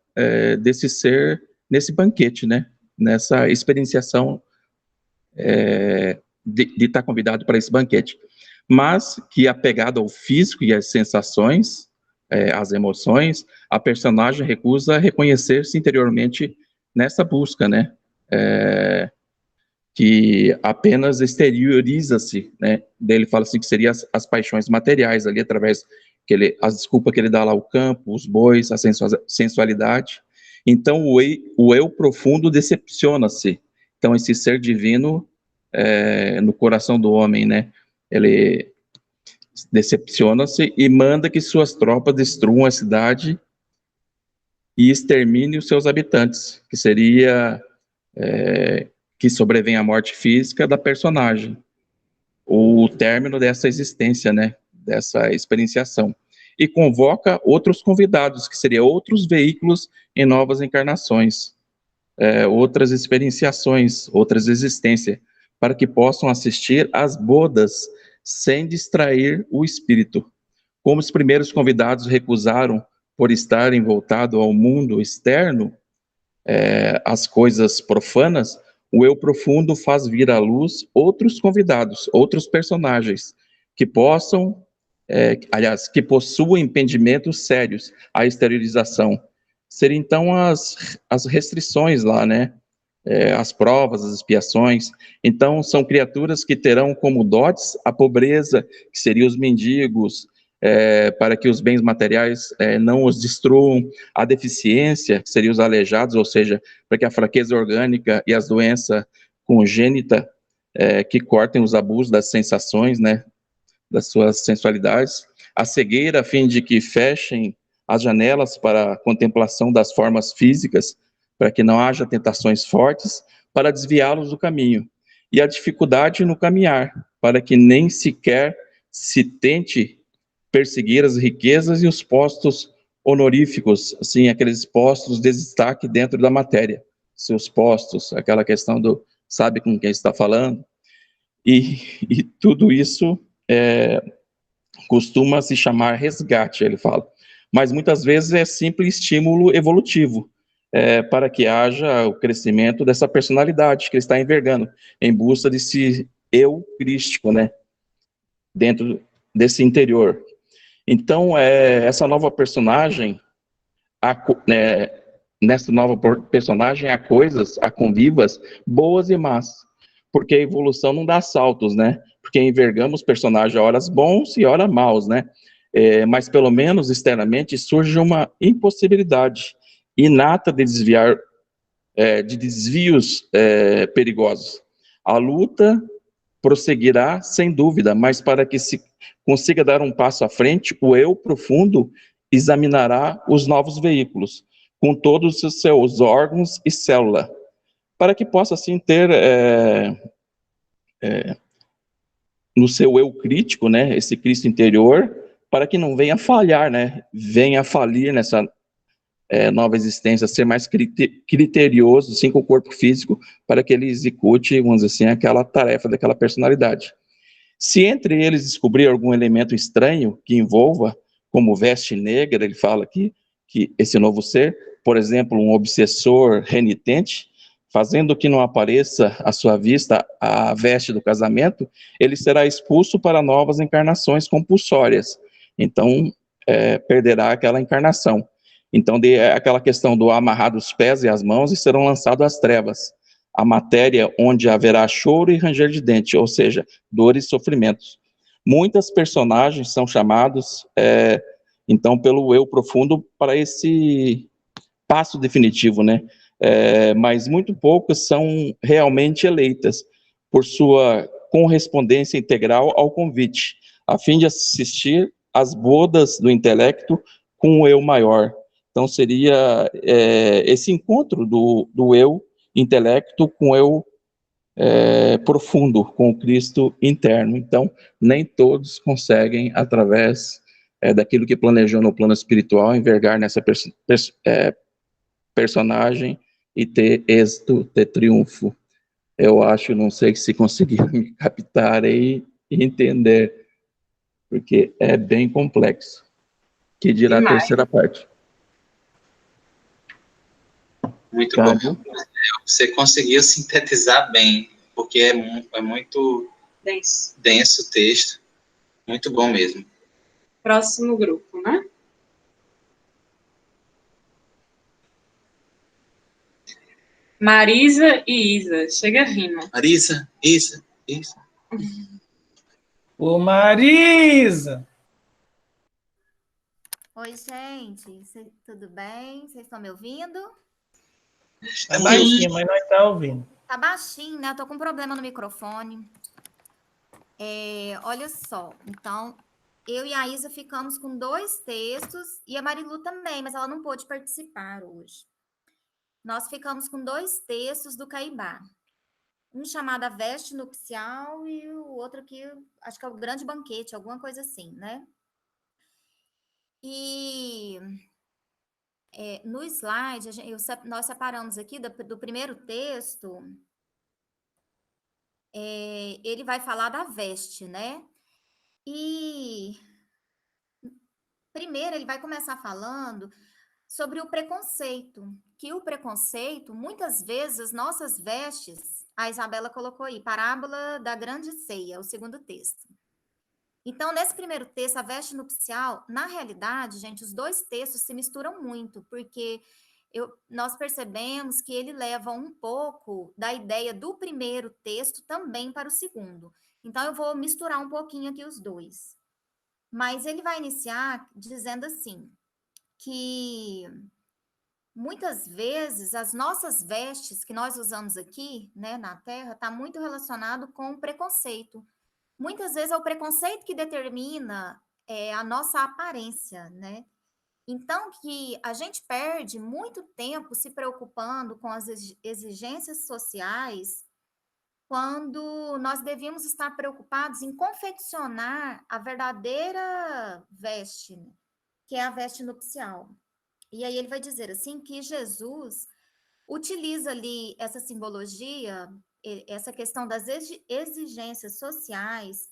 desse ser nesse banquete, né, nessa experienciação de estar convidado para esse banquete, mas que apegado ao físico e às sensações, às emoções, a personagem recusa reconhecer-se interiormente nessa busca, né, que apenas exterioriza-se, né, daí ele fala assim que seria as paixões materiais ali, através as desculpas que ele dá lá ao campo, os bois, a sensualidade. Então o eu profundo decepciona-se. Então esse ser divino no coração do homem, né, ele decepciona-se e manda que suas tropas destruam a cidade e extermine os seus habitantes, que seria que sobrevém a morte física da personagem, o término dessa existência, né, dessa experienciação, e convoca outros convidados, que seriam outros veículos em novas encarnações, outras experienciações, outras existências, para que possam assistir às bodas sem distrair o espírito. Como os primeiros convidados recusaram por estarem voltados ao mundo externo, às coisas profanas, o eu profundo faz vir à luz outros convidados, outros personagens, que possam, que possuem impedimentos sérios à exteriorização. Seriam, então, as restrições lá, né? As provas, as expiações. Então, são criaturas que terão como dotes a pobreza, que seriam os mendigos, para que os bens materiais não os destruam, a deficiência, que seriam os aleijados, ou seja, para que a fraqueza orgânica e as doenças congênitas que cortem os abusos das sensações, né, das suas sensualidades, a cegueira, a fim de que fechem as janelas para a contemplação das formas físicas, para que não haja tentações fortes, para desviá-los do caminho, e a dificuldade no caminhar, para que nem sequer se tente perseguir as riquezas e os postos honoríficos, assim, aqueles postos de destaque dentro da matéria, seus postos, aquela questão do sabe com quem está falando, e tudo isso costuma se chamar resgate, ele fala, mas muitas vezes é simples estímulo evolutivo, para que haja o crescimento dessa personalidade que ele está envergando, em busca desse eu crístico, né, dentro desse interior. Então, essa nova personagem, nessa nova personagem, há coisas, há convivas, boas e más, porque a evolução não dá saltos, né, porque envergamos personagens horas bons e horas maus, né, mas pelo menos externamente surge uma impossibilidade inata de desviar, de desvios perigosos. A luta prosseguirá sem dúvida, mas para que se consiga dar um passo à frente, o eu profundo examinará os novos veículos, com todos os seus órgãos e célula, para que possa, assim, ter no seu eu crítico, né, esse Cristo interior, para que não venha falhar, né, venha falir nessa nova existência, ser mais criterioso, assim, com o corpo físico, para que ele execute, vamos dizer assim, aquela tarefa daquela personalidade. Se entre eles descobrir algum elemento estranho que envolva, como veste negra, ele fala aqui, que esse novo ser, por exemplo, um obsessor renitente, fazendo que não apareça à sua vista a veste do casamento, ele será expulso para novas encarnações compulsórias. Então, perderá aquela encarnação. Então, aquela questão do amarrar os pés e as mãos e serão lançados às trevas. A matéria onde haverá choro e ranger de dente, ou seja, dores e sofrimentos. Muitas personagens são chamados, então, pelo eu profundo para esse passo definitivo, né? Mas muito poucas são realmente eleitas por sua correspondência integral ao convite, a fim de assistir às bodas do intelecto com o eu maior. Então, seria esse encontro do eu intelecto com o eu profundo, com o Cristo interno. Então, nem todos conseguem, através daquilo que planejou no plano espiritual, envergar nessa personagem e ter êxito, ter triunfo. Eu acho, não sei se conseguiram me captar aí e entender, porque é bem complexo. Que dirá a terceira parte. Muito bom. Você conseguiu sintetizar bem, porque é muito denso o texto. Muito bom mesmo. Próximo grupo, né? Marisa e Isa. Chega a rima. Marisa, Isa. Ô, Marisa! Oi, gente. Tudo bem? Vocês estão me ouvindo? Tá baixinho, mas nós estamos ouvindo. Tá baixinho, né? Eu tô com um problema no microfone. Olha só. Então, eu e a Isa ficamos com 2 textos e a Marilu também, mas ela não pôde participar hoje. Nós ficamos com 2 textos do Caibá. Um chamado A Veste Nupcial e o outro aqui, acho que é o Grande Banquete, alguma coisa assim, né? E no slide, nós separamos aqui do primeiro texto, ele vai falar da veste, né? E primeiro ele vai começar falando sobre o preconceito, que o preconceito, muitas vezes, as nossas vestes, a Isabela colocou aí, Parábola da Grande Ceia, o segundo texto. Então, nesse primeiro texto, a veste nupcial, na realidade, gente, os 2 textos se misturam muito, porque nós percebemos que ele leva um pouco da ideia do primeiro texto também para o segundo. Então, eu vou misturar um pouquinho aqui os 2. Mas ele vai iniciar dizendo assim, que muitas vezes as nossas vestes que nós usamos aqui, né, na Terra, está muito relacionado com o preconceito. Muitas vezes é o preconceito que determina a nossa aparência, né? Então, que a gente perde muito tempo se preocupando com as exigências sociais, quando nós devíamos estar preocupados em confeccionar a verdadeira veste, que é a veste nupcial. E aí ele vai dizer assim que Jesus utiliza ali essa simbologia, essa questão das exigências sociais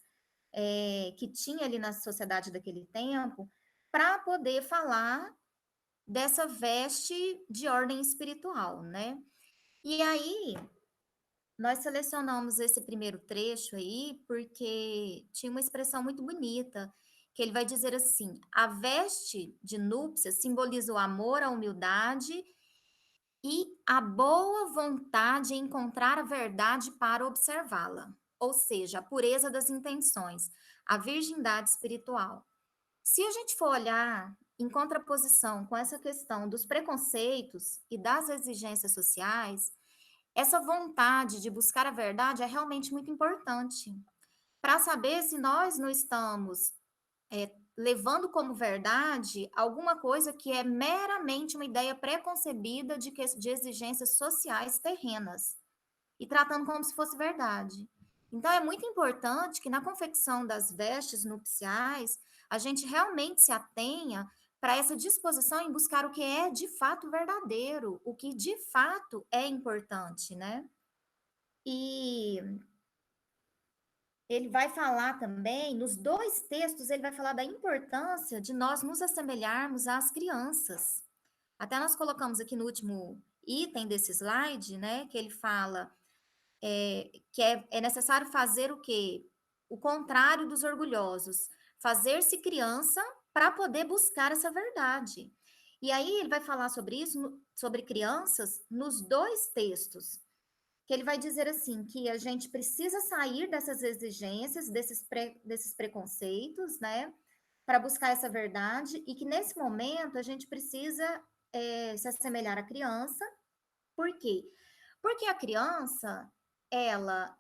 que tinha ali na sociedade daquele tempo, para poder falar dessa veste de ordem espiritual, né? E aí, nós selecionamos esse primeiro trecho aí, porque tinha uma expressão muito bonita, que ele vai dizer assim, a veste de núpcia simboliza o amor, a humildade e a boa vontade em encontrar a verdade para observá-la, ou seja, a pureza das intenções, a virgindade espiritual. Se a gente for olhar em contraposição com essa questão dos preconceitos e das exigências sociais, essa vontade de buscar a verdade é realmente muito importante para saber se nós não estamos levando como verdade alguma coisa que é meramente uma ideia preconcebida de exigências sociais terrenas, e tratando como se fosse verdade. Então, é muito importante que na confecção das vestes nupciais, a gente realmente se atenha para essa disposição em buscar o que é de fato verdadeiro, o que de fato é importante, né? E ele vai falar também, nos 2 textos, ele vai falar da importância de nós nos assemelharmos às crianças. Até nós colocamos aqui no último item desse slide, né, que ele fala que é necessário fazer o quê? O contrário dos orgulhosos, fazer-se criança para poder buscar essa verdade. E aí ele vai falar sobre isso, sobre crianças, nos 2 textos, que ele vai dizer assim, que a gente precisa sair dessas exigências, desses preconceitos, né, para buscar essa verdade, e que nesse momento a gente precisa se assemelhar à criança. Por quê? Porque a criança, ela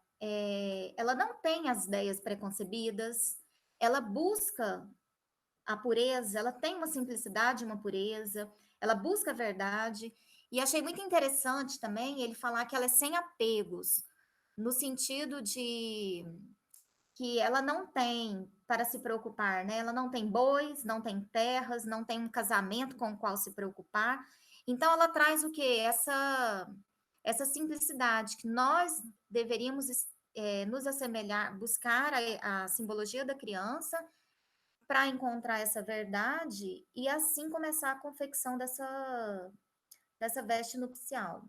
não tem as ideias preconcebidas, ela busca a pureza, ela tem uma simplicidade, uma pureza, ela busca a verdade. E achei muito interessante também ele falar que ela é sem apegos, no sentido de que ela não tem para se preocupar, né? Ela não tem bois, não tem terras, não tem um casamento com o qual se preocupar. Então, ela traz o quê? Essa simplicidade, que nós deveríamos nos assemelhar, buscar a simbologia da criança para encontrar essa verdade e assim começar a confecção dessa veste nupcial.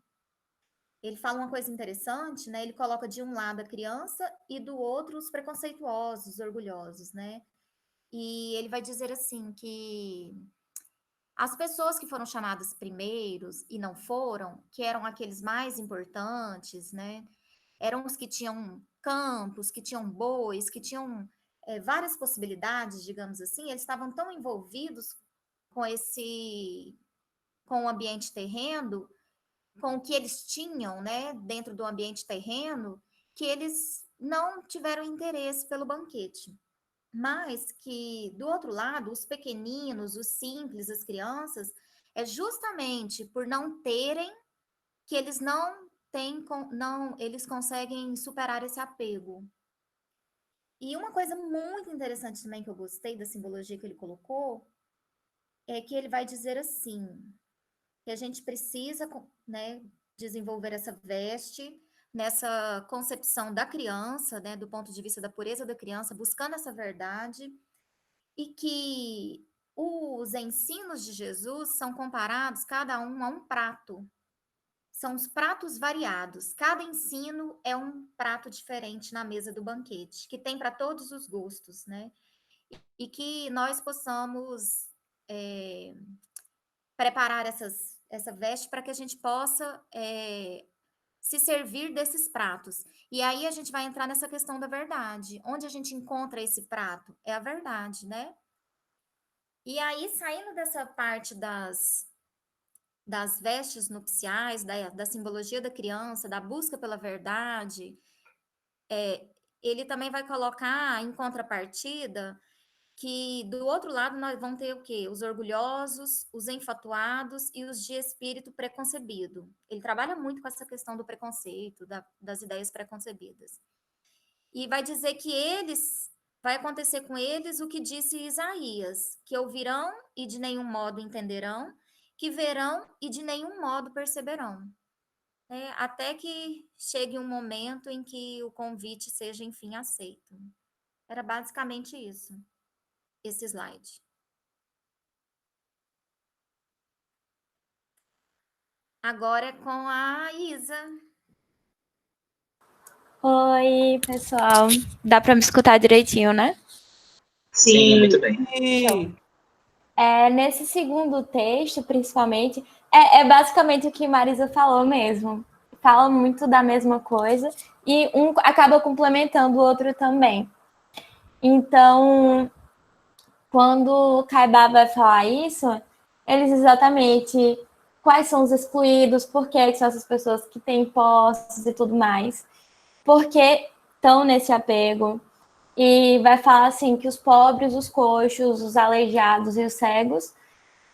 Ele fala uma coisa interessante, né? Ele coloca de um lado a criança e do outro os preconceituosos, os orgulhosos, né? E ele vai dizer assim que as pessoas que foram chamadas primeiros e não foram, que eram aqueles mais importantes, né? Eram os que tinham campos, que tinham bois, que tinham várias possibilidades, digamos assim. Eles estavam tão envolvidos com o ambiente terreno, com o que eles tinham, né, dentro do ambiente terreno, que eles não tiveram interesse pelo banquete. Mas que, do outro lado, os pequeninos, os simples, as crianças, é justamente por não terem que eles eles conseguem superar esse apego. E uma coisa muito interessante também que eu gostei da simbologia que ele colocou é que ele vai dizer assim, que a gente precisa, né, desenvolver essa veste nessa concepção da criança, né, do ponto de vista da pureza da criança, buscando essa verdade, e que os ensinos de Jesus são comparados cada um a um prato. São os pratos variados. Cada ensino é um prato diferente na mesa do banquete, que tem para todos os gostos, né? E que nós possamos preparar essa veste para que a gente possa se servir desses pratos. E aí a gente vai entrar nessa questão da verdade. Onde a gente encontra esse prato? É a verdade, né? E aí, saindo dessa parte das vestes nupciais, da simbologia da criança, da busca pela verdade, ele também vai colocar em contrapartida que do outro lado nós vamos ter o quê? Os orgulhosos, os enfatuados e os de espírito preconcebido. Ele trabalha muito com essa questão do preconceito, das ideias preconcebidas. E vai dizer que vai acontecer com eles o que disse Isaías, que ouvirão e de nenhum modo entenderão, que verão e de nenhum modo perceberão. Até que chegue um momento em que o convite seja, enfim, aceito. Era basicamente isso. Esse slide. Agora é com a Isa. Oi, pessoal. Dá para me escutar direitinho, né? Sim, muito bem. Sim. Nesse segundo texto, principalmente, é basicamente o que Marisa falou mesmo. Fala muito da mesma coisa e um acaba complementando o outro também. Então, quando Caibá vai falar isso, eles exatamente quais são os excluídos, por que são essas pessoas que têm posses e tudo mais, porque estão nesse apego, e vai falar assim que os pobres, os coxos, os aleijados e os cegos,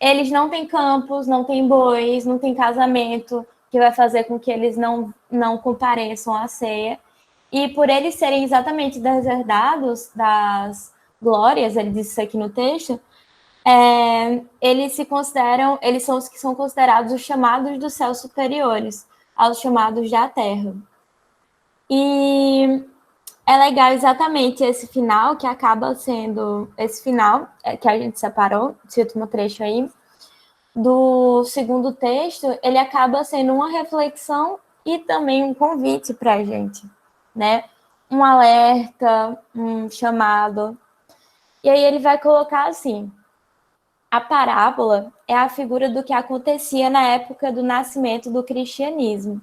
eles não têm campos, não têm bois, não têm casamento, que vai fazer com que eles não compareçam à ceia. E por eles serem exatamente deserdados das glórias, ele disse isso aqui no texto, eles são os que são considerados os chamados dos céus superiores, aos chamados da terra. E é legal exatamente esse final, que acaba sendo esse final, que a gente separou, esse último trecho aí, do segundo texto, ele acaba sendo uma reflexão e também um convite para a gente, né? Um alerta, um chamado. E aí ele vai colocar assim: a parábola é a figura do que acontecia na época do nascimento do cristianismo.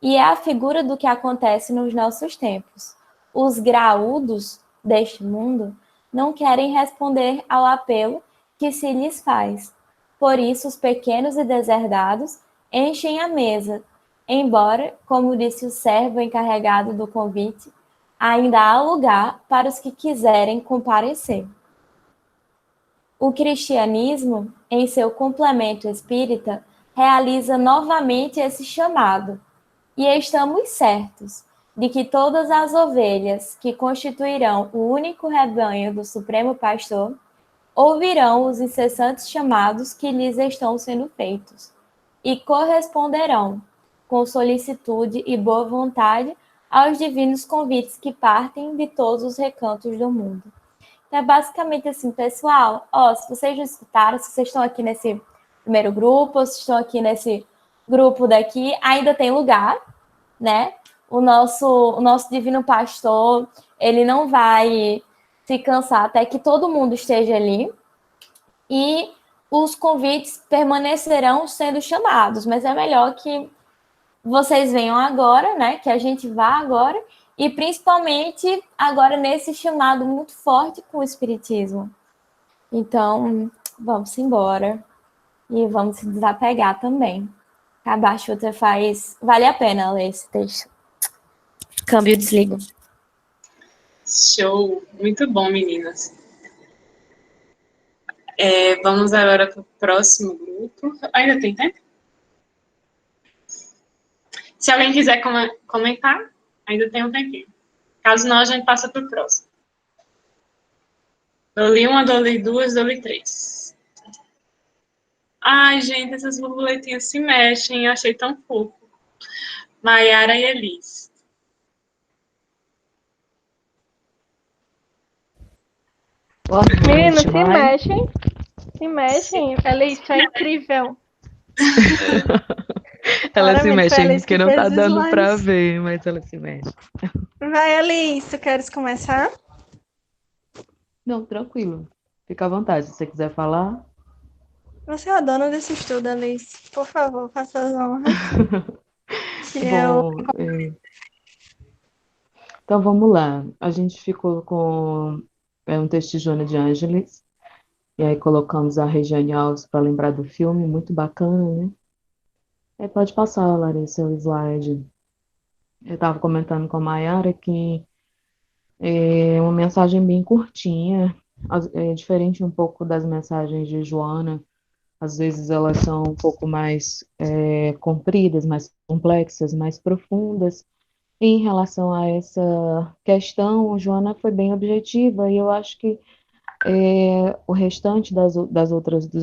E é a figura do que acontece nos nossos tempos. Os graúdos deste mundo não querem responder ao apelo que se lhes faz. Por isso, os pequenos e deserdados enchem a mesa, embora, como disse o servo encarregado do convite, ainda há lugar para os que quiserem comparecer. O cristianismo, em seu complemento espírita, realiza novamente esse chamado, e estamos certos de que todas as ovelhas que constituirão o único rebanho do Supremo Pastor ouvirão os incessantes chamados que lhes estão sendo feitos e corresponderão, com solicitude e boa vontade, aos divinos convites que partem de todos os recantos do mundo. Então, é basicamente assim, pessoal, se vocês não escutaram, se vocês estão aqui nesse primeiro grupo, ou se estão aqui nesse grupo daqui, ainda tem lugar, né? O nosso divino pastor, ele não vai se cansar até que todo mundo esteja ali, e os convites permanecerão sendo chamados, mas é melhor que vocês venham agora, né? Que a gente vá agora, e principalmente agora nesse chamado muito forte com o Espiritismo. Então, vamos embora e vamos se desapegar também. Acabar a chuta vale a pena ler esse texto. Câmbio, desligo. Show! Muito bom, meninas. Vamos agora para o próximo grupo. Ainda tem tempo? Se alguém quiser comentar, ainda tem um tempinho. Caso não, a gente passa para o próximo. Dou-lhe uma, dou-lhe duas, dou-lhe três. Ai, gente, essas borboletinhas se mexem, eu achei tão fofo. Maiara e Elis. Meninas, se mexem. Elis, é incrível. Elas se mexem, Feliz porque que não tá fez dando slides. pra ver, mas elas se mexem. Vai, Elis, tu queres começar? Não, tranquilo. Fica à vontade, se você quiser falar. Você é a dona desse estudo, Elis. Por favor, faça as honras. Bom, então vamos lá. A gente ficou com um texto de Joana de Ângeles, e aí colocamos a Regiane Alves para lembrar do filme, muito bacana, né? Pode passar, Larissa, o slide. Eu estava comentando com a Mayara que é uma mensagem bem curtinha, é diferente um pouco das mensagens de Joana. Às vezes elas são um pouco mais compridas, mais complexas, mais profundas. Em relação a essa questão, Joana foi bem objetiva, e eu acho que o restante dos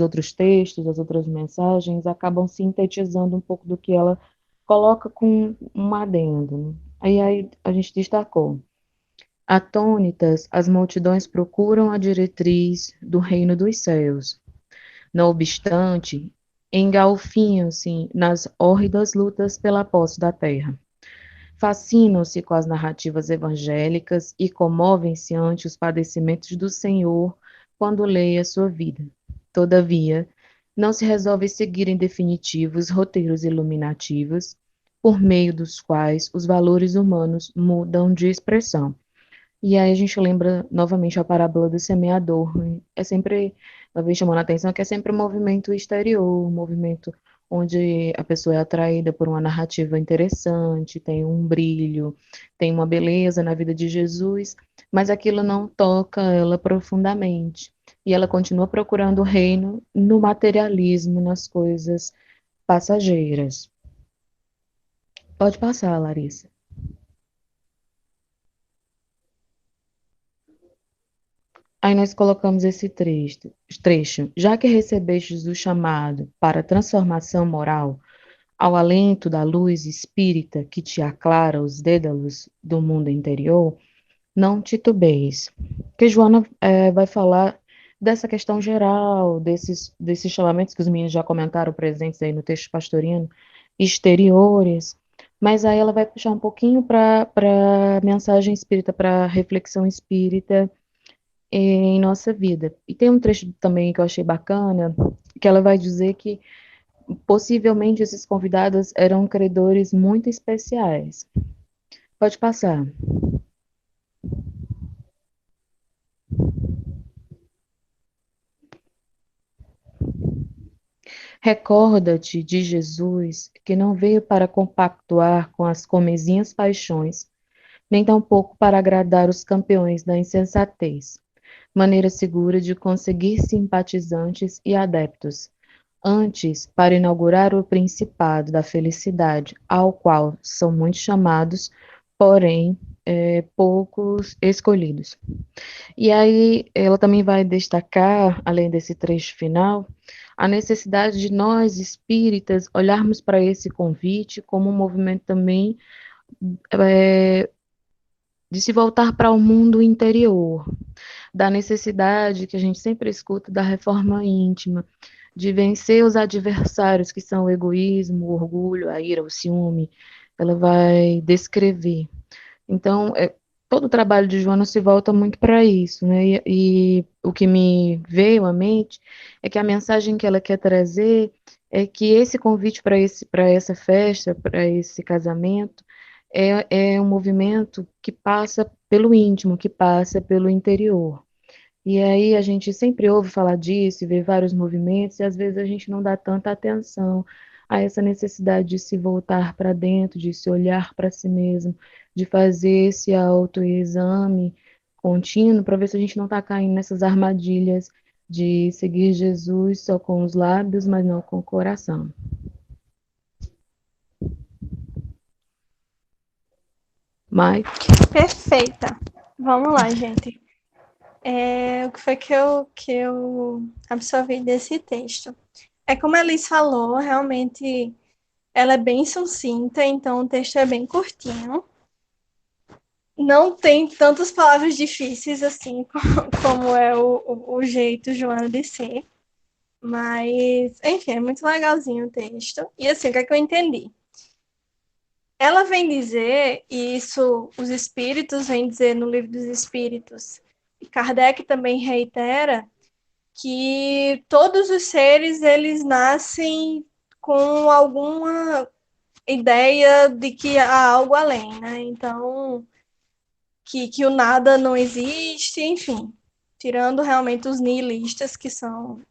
outros textos, das outras mensagens, acabam sintetizando um pouco do que ela coloca com um adendo, né? Aí a gente destacou: atônitas, as multidões procuram a diretriz do reino dos céus. Não obstante, engalfinham-se nas hórridas lutas pela posse da terra. Fascinam-se com as narrativas evangélicas e comovem-se ante os padecimentos do Senhor quando leem a sua vida. Todavia, não se resolve seguir em definitivos roteiros iluminativos, por meio dos quais os valores humanos mudam de expressão. E aí a gente lembra novamente a parábola do semeador. Ela vem chamando a atenção que é sempre um movimento exterior, um movimento onde a pessoa é atraída por uma narrativa interessante, tem um brilho, tem uma beleza na vida de Jesus, mas aquilo não toca ela profundamente. E ela continua procurando o reino no materialismo, nas coisas passageiras. Pode passar, Larissa. Aí nós colocamos esse trecho. Já que recebestes o chamado para a transformação moral, ao alento da luz espírita que te aclara os dédalos do mundo interior, não titubeis. Que Joana vai falar dessa questão geral, desses chamamentos que os meninos já comentaram presentes aí no texto pastorino, exteriores, mas aí ela vai puxar um pouquinho para a mensagem espírita, para a reflexão espírita em nossa vida. E tem um trecho também que eu achei bacana, que ela vai dizer que possivelmente esses convidados eram credores muito especiais. Pode passar. Recorda-te de Jesus, que não veio para compactuar com as comezinhas paixões, nem tampouco para agradar os campeões da insensatez, maneira segura de conseguir simpatizantes e adeptos, antes para inaugurar o principado da felicidade, ao qual são muitos chamados, porém poucos escolhidos. E aí ela também vai destacar, além desse trecho final, a necessidade de nós, espíritas, olharmos para esse convite como um movimento também de se voltar para o mundo interior, da necessidade que a gente sempre escuta da reforma íntima, de vencer os adversários que são o egoísmo, o orgulho, a ira, o ciúme. Ela vai descrever. Então, todo o trabalho de Joana se volta muito para isso, né? E o que me veio à mente é que a mensagem que ela quer trazer é que esse convite para essa festa, para esse casamento, é um movimento que passa pelo íntimo, que passa pelo interior. E aí a gente sempre ouve falar disso, e vê vários movimentos, e às vezes a gente não dá tanta atenção a essa necessidade de se voltar para dentro, de se olhar para si mesmo, de fazer esse autoexame contínuo para ver se a gente não está caindo nessas armadilhas de seguir Jesus só com os lábios, mas não com o coração. Mike? Perfeita. Vamos lá, gente. O que foi que eu absorvi desse texto? É como a Elis falou, realmente ela é bem sucinta, então o texto é bem curtinho. Não tem tantas palavras difíceis assim como é o jeito Joana de ser. Mas, enfim, é muito legalzinho o texto. E assim, o que é que eu entendi? Ela vem dizer, e isso os espíritos vêm dizer no Livro dos Espíritos, e Kardec também reitera, que todos os seres, eles nascem com alguma ideia de que há algo além, né? Então, que o nada não existe, enfim, tirando realmente os nihilistas, que são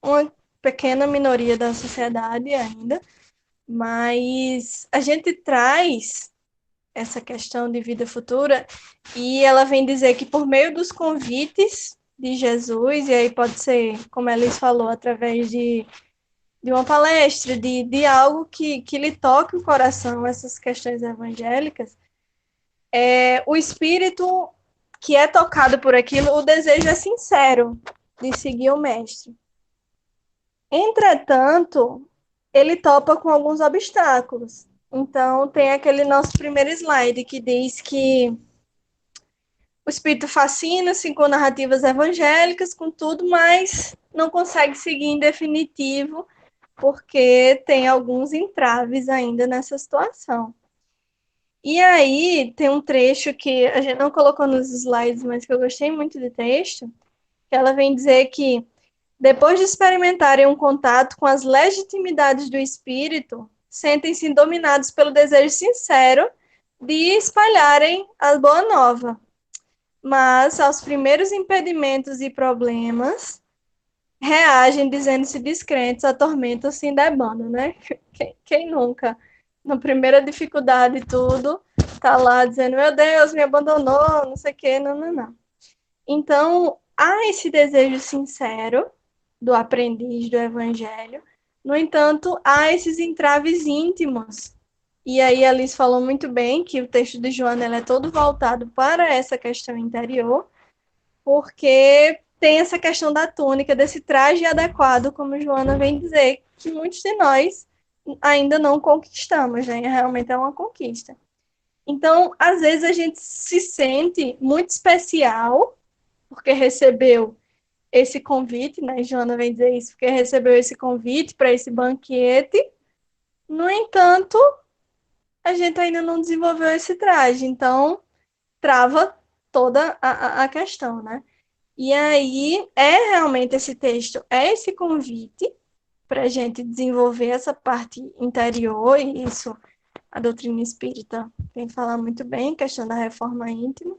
uma pequena minoria da sociedade ainda, mas a gente traz essa questão de vida futura e ela vem dizer que por meio dos convites de Jesus, e aí pode ser, como a Elis falou, através de uma palestra, de algo que lhe toque o coração, essas questões evangélicas, o espírito que é tocado por aquilo, o desejo é sincero de seguir o mestre. Entretanto, ele topa com alguns obstáculos. Então, tem aquele nosso primeiro slide que diz que o espírito fascina-se com narrativas evangélicas, com tudo, mas não consegue seguir em definitivo, porque tem alguns entraves ainda nessa situação. E aí, tem um trecho que a gente não colocou nos slides, mas que eu gostei muito do texto, que ela vem dizer que depois de experimentarem um contato com as legitimidades do espírito, sentem-se dominados pelo desejo sincero de espalharem a boa nova. Mas, aos primeiros impedimentos e problemas, reagem dizendo-se descrentes, atormentam-se e debandam, né? Quem nunca? Na primeira dificuldade e tudo, tá lá dizendo, meu Deus, me abandonou, não sei o quê, não. Então, há esse desejo sincero do aprendiz do evangelho, no entanto, há esses entraves íntimos. E aí a Liz falou muito bem que o texto de Joana ele é todo voltado para essa questão interior, porque tem essa questão da túnica, desse traje adequado, como Joana vem dizer, que muitos de nós ainda não conquistamos, né? Realmente é uma conquista. Então, às vezes a gente se sente muito especial, porque recebeu esse convite, né? Joana vem dizer isso, porque recebeu esse convite para esse banquete. No entanto, a gente ainda não desenvolveu esse traje, então trava toda a questão, né? E aí, realmente esse texto, esse convite para a gente desenvolver essa parte interior, e isso a doutrina espírita vem falar muito bem, questão da reforma íntima,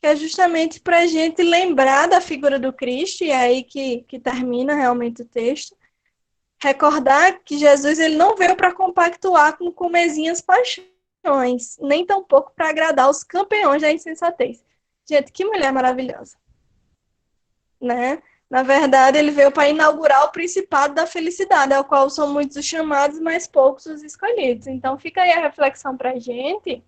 que é justamente para a gente lembrar da figura do Cristo, e é aí que termina realmente o texto, recordar que Jesus ele não veio para compactuar com comezinhas paixões, nem tampouco para agradar os campeões da insensatez. Gente, que mulher maravilhosa. Né? Na verdade, ele veio para inaugurar o principado da felicidade, ao qual são muitos os chamados, mas poucos os escolhidos. Então, fica aí a reflexão para a gente,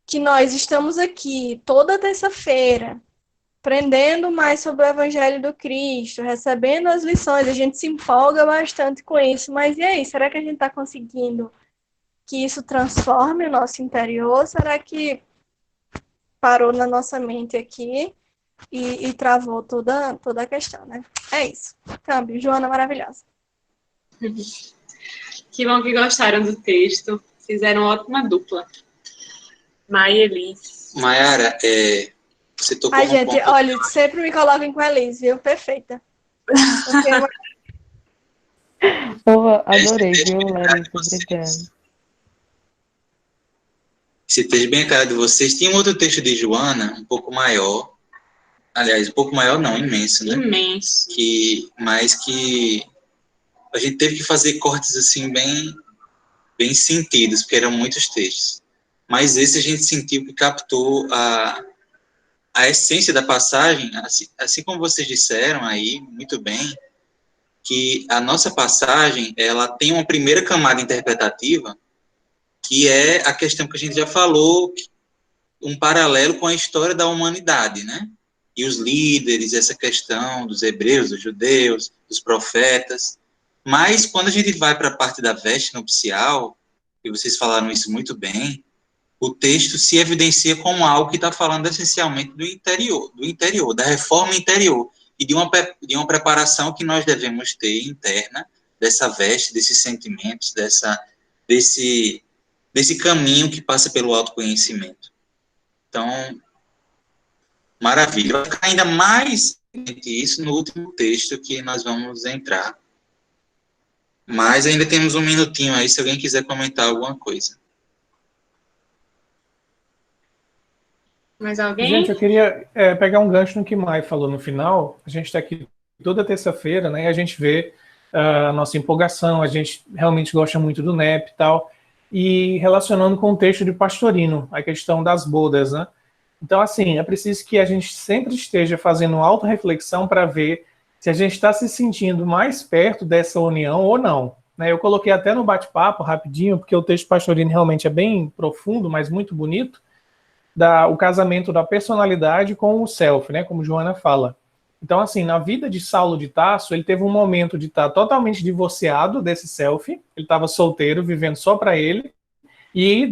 que nós estamos aqui toda terça-feira, aprendendo mais sobre o Evangelho do Cristo, recebendo as lições, a gente se empolga bastante com isso, mas e aí, será que a gente está conseguindo que isso transforme o nosso interior? Será que parou na nossa mente aqui e travou toda a questão, né? É isso. Câmbio. Joana maravilhosa. Que bom que gostaram do texto. Fizeram ótima dupla. Maia e Elis. Mayara, você tocou Ai, num gente, ponto... olha, sempre me coloquem com a Elis, viu? Perfeita. Porque... Adorei, viu, Larissa? Obrigada. Esse texto bem a cara de vocês. Tinha um outro texto de Joana, um pouco maior. Aliás, um pouco maior não, imenso, né? Imenso. Mas que a gente teve que fazer cortes assim bem sentidos, porque eram muitos textos. Mas esse a gente sentiu que captou a essência da passagem, assim como vocês disseram aí, muito bem, que a nossa passagem, ela tem uma primeira camada interpretativa, que é a questão que a gente já falou, um paralelo com a história da humanidade, né? E os líderes, essa questão dos hebreus, dos judeus, dos profetas. Mas, quando a gente vai para a parte da veste nupcial, e vocês falaram isso muito bem, o texto se evidencia como algo que está falando essencialmente do interior, da reforma interior, e de uma preparação que nós devemos ter interna, dessa veste, desses sentimentos, desse caminho que passa pelo autoconhecimento. Então, maravilha. Vai ficar ainda mais isso no último texto que nós vamos entrar. Mas ainda temos um minutinho aí, se alguém quiser comentar alguma coisa. Mais alguém? Gente, eu queria pegar um gancho no que Mai falou no final. A gente está aqui toda terça-feira, né? E a gente vê a nossa empolgação, a gente realmente gosta muito do NEP e tal. E relacionando com o texto de Pastorino, a questão das bodas, né? Então, assim, é preciso que a gente sempre esteja fazendo autorreflexão para ver se a gente está se sentindo mais perto dessa união ou não. Né? Eu coloquei até no bate-papo, rapidinho, porque o texto de Pastorino realmente é bem profundo, mas muito bonito, o casamento da personalidade com o self, né? Como Joana fala. Então, assim, na vida de Saulo de Tarso, ele teve um momento de estar totalmente divorciado desse self, ele estava solteiro, vivendo só para ele, e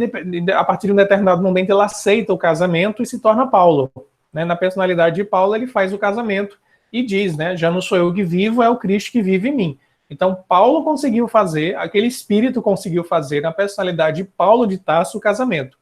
a partir de um determinado momento ele aceita o casamento e se torna Paulo. Né? Na personalidade de Paulo, ele faz o casamento e diz, né, já não sou eu que vivo, é o Cristo que vive em mim. Então, Paulo conseguiu fazer, aquele espírito conseguiu fazer, na personalidade de Paulo de Tarso, o casamento.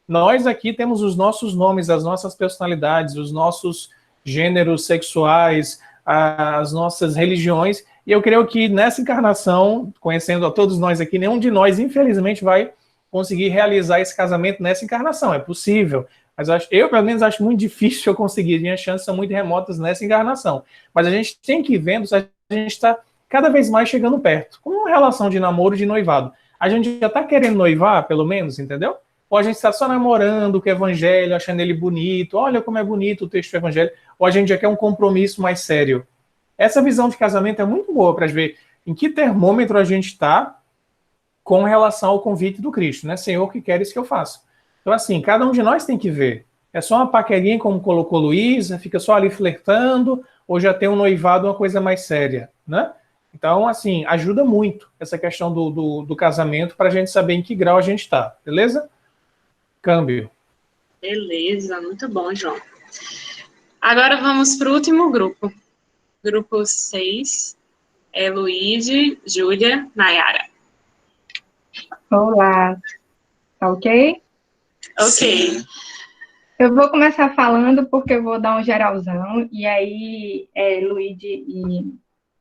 Nós aqui temos os nossos nomes, as nossas personalidades, os nossos gêneros sexuais, as nossas religiões, e eu creio que nessa encarnação, conhecendo a todos nós aqui, nenhum de nós, infelizmente, vai conseguir realizar esse casamento nessa encarnação. É possível, mas eu pelo menos acho muito difícil eu conseguir, minhas chances são muito remotas nessa encarnação. Mas a gente tem que ir vendo se a gente está cada vez mais chegando perto, como uma relação de namoro, de noivado. A gente já está querendo noivar, pelo menos, entendeu? ou a gente está só namorando com o evangelho, achando ele bonito, olha como é bonito o texto do evangelho, ou a gente já quer um compromisso mais sério. Essa visão de casamento é muito boa para ver em que termômetro a gente está com relação ao convite do Cristo, né? Senhor, que queres que eu faça? Então, assim, cada um de nós tem que ver. É só uma paquerinha, como colocou Luísa, fica só ali flertando, ou já tem um noivado, uma coisa mais séria, né? Então, assim, ajuda muito essa questão do casamento para a gente saber em que grau a gente está, beleza? Câmbio. Beleza, muito bom, João. Agora vamos para o último grupo. Grupo 6 é Luíde, Júlia, Nayara. Olá, tá ok? Ok. Eu vou começar falando porque eu vou dar um geralzão, e aí Luíde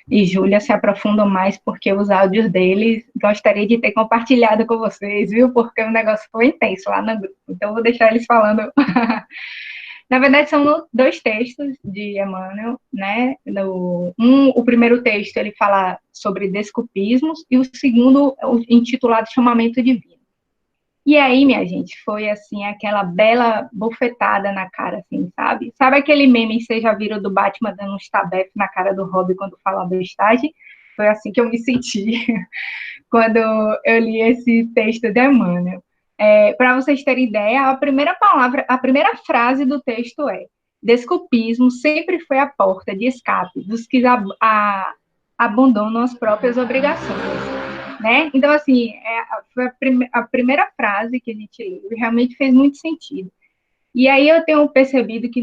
e Júlia se aprofundam mais, porque os áudios deles gostaria de ter compartilhado com vocês, viu? Porque o negócio foi intenso lá no grupo. Então, eu vou deixar eles falando. Na verdade, são 2 textos de Emmanuel, né? O primeiro texto, ele fala sobre desculpismos, e o segundo, intitulado Chamamento Divino. E aí, minha gente, foi, assim, aquela bela bofetada na cara, assim, sabe? Sabe aquele meme que vocês já viram do Batman dando um estabefe na cara do Robin quando fala bestagem? Foi assim que eu me senti quando eu li esse texto de Emmanuel. Para vocês terem ideia, a primeira frase do texto é: desculpismo sempre foi a porta de escape dos que abandonam as próprias obrigações. Né? Então, assim, foi a primeira frase que a gente leu e realmente fez muito sentido. E aí eu tenho percebido que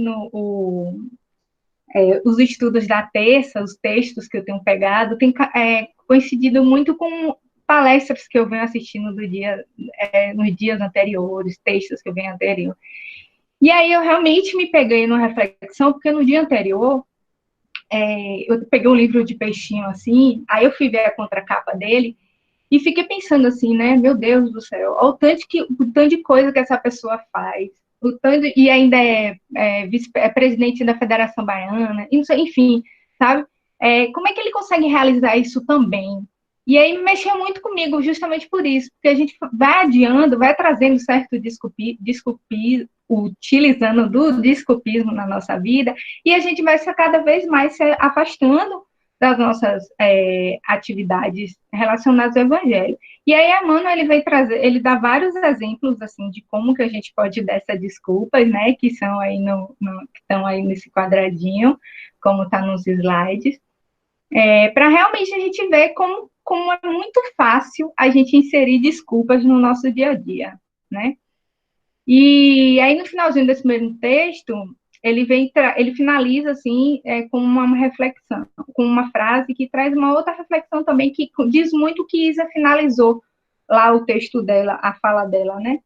os estudos da terça, os textos que eu tenho pegado, tem coincidido muito com palestras que eu venho assistindo nos dias anteriores, textos que eu venho anterior. E aí eu realmente me peguei numa reflexão, porque no dia anterior, eu peguei um livro de peixinho, assim, aí eu fui ver a contracapa dele, e fiquei pensando assim, né? Meu Deus do céu, o tanto de coisa que essa pessoa faz, e ainda é presidente da Federação Baiana, enfim, sabe? Como é que ele consegue realizar isso também? E aí mexeu muito comigo justamente por isso, porque a gente vai adiando, vai trazendo certo utilizando do desculpismo na nossa vida, e a gente vai cada vez mais se afastando das nossas atividades relacionadas ao Evangelho. E aí, Emmanuel, ele dá vários exemplos, assim, de como que a gente pode dar essas desculpas, né, que são aí que estão aí nesse quadradinho, como está nos slides, para realmente a gente ver como é muito fácil a gente inserir desculpas no nosso dia a dia, né? E aí, no finalzinho desse mesmo texto, ele finaliza, assim, com uma reflexão, com uma frase que traz uma outra reflexão também, que diz muito o que Isa finalizou lá o texto dela, a fala dela, né?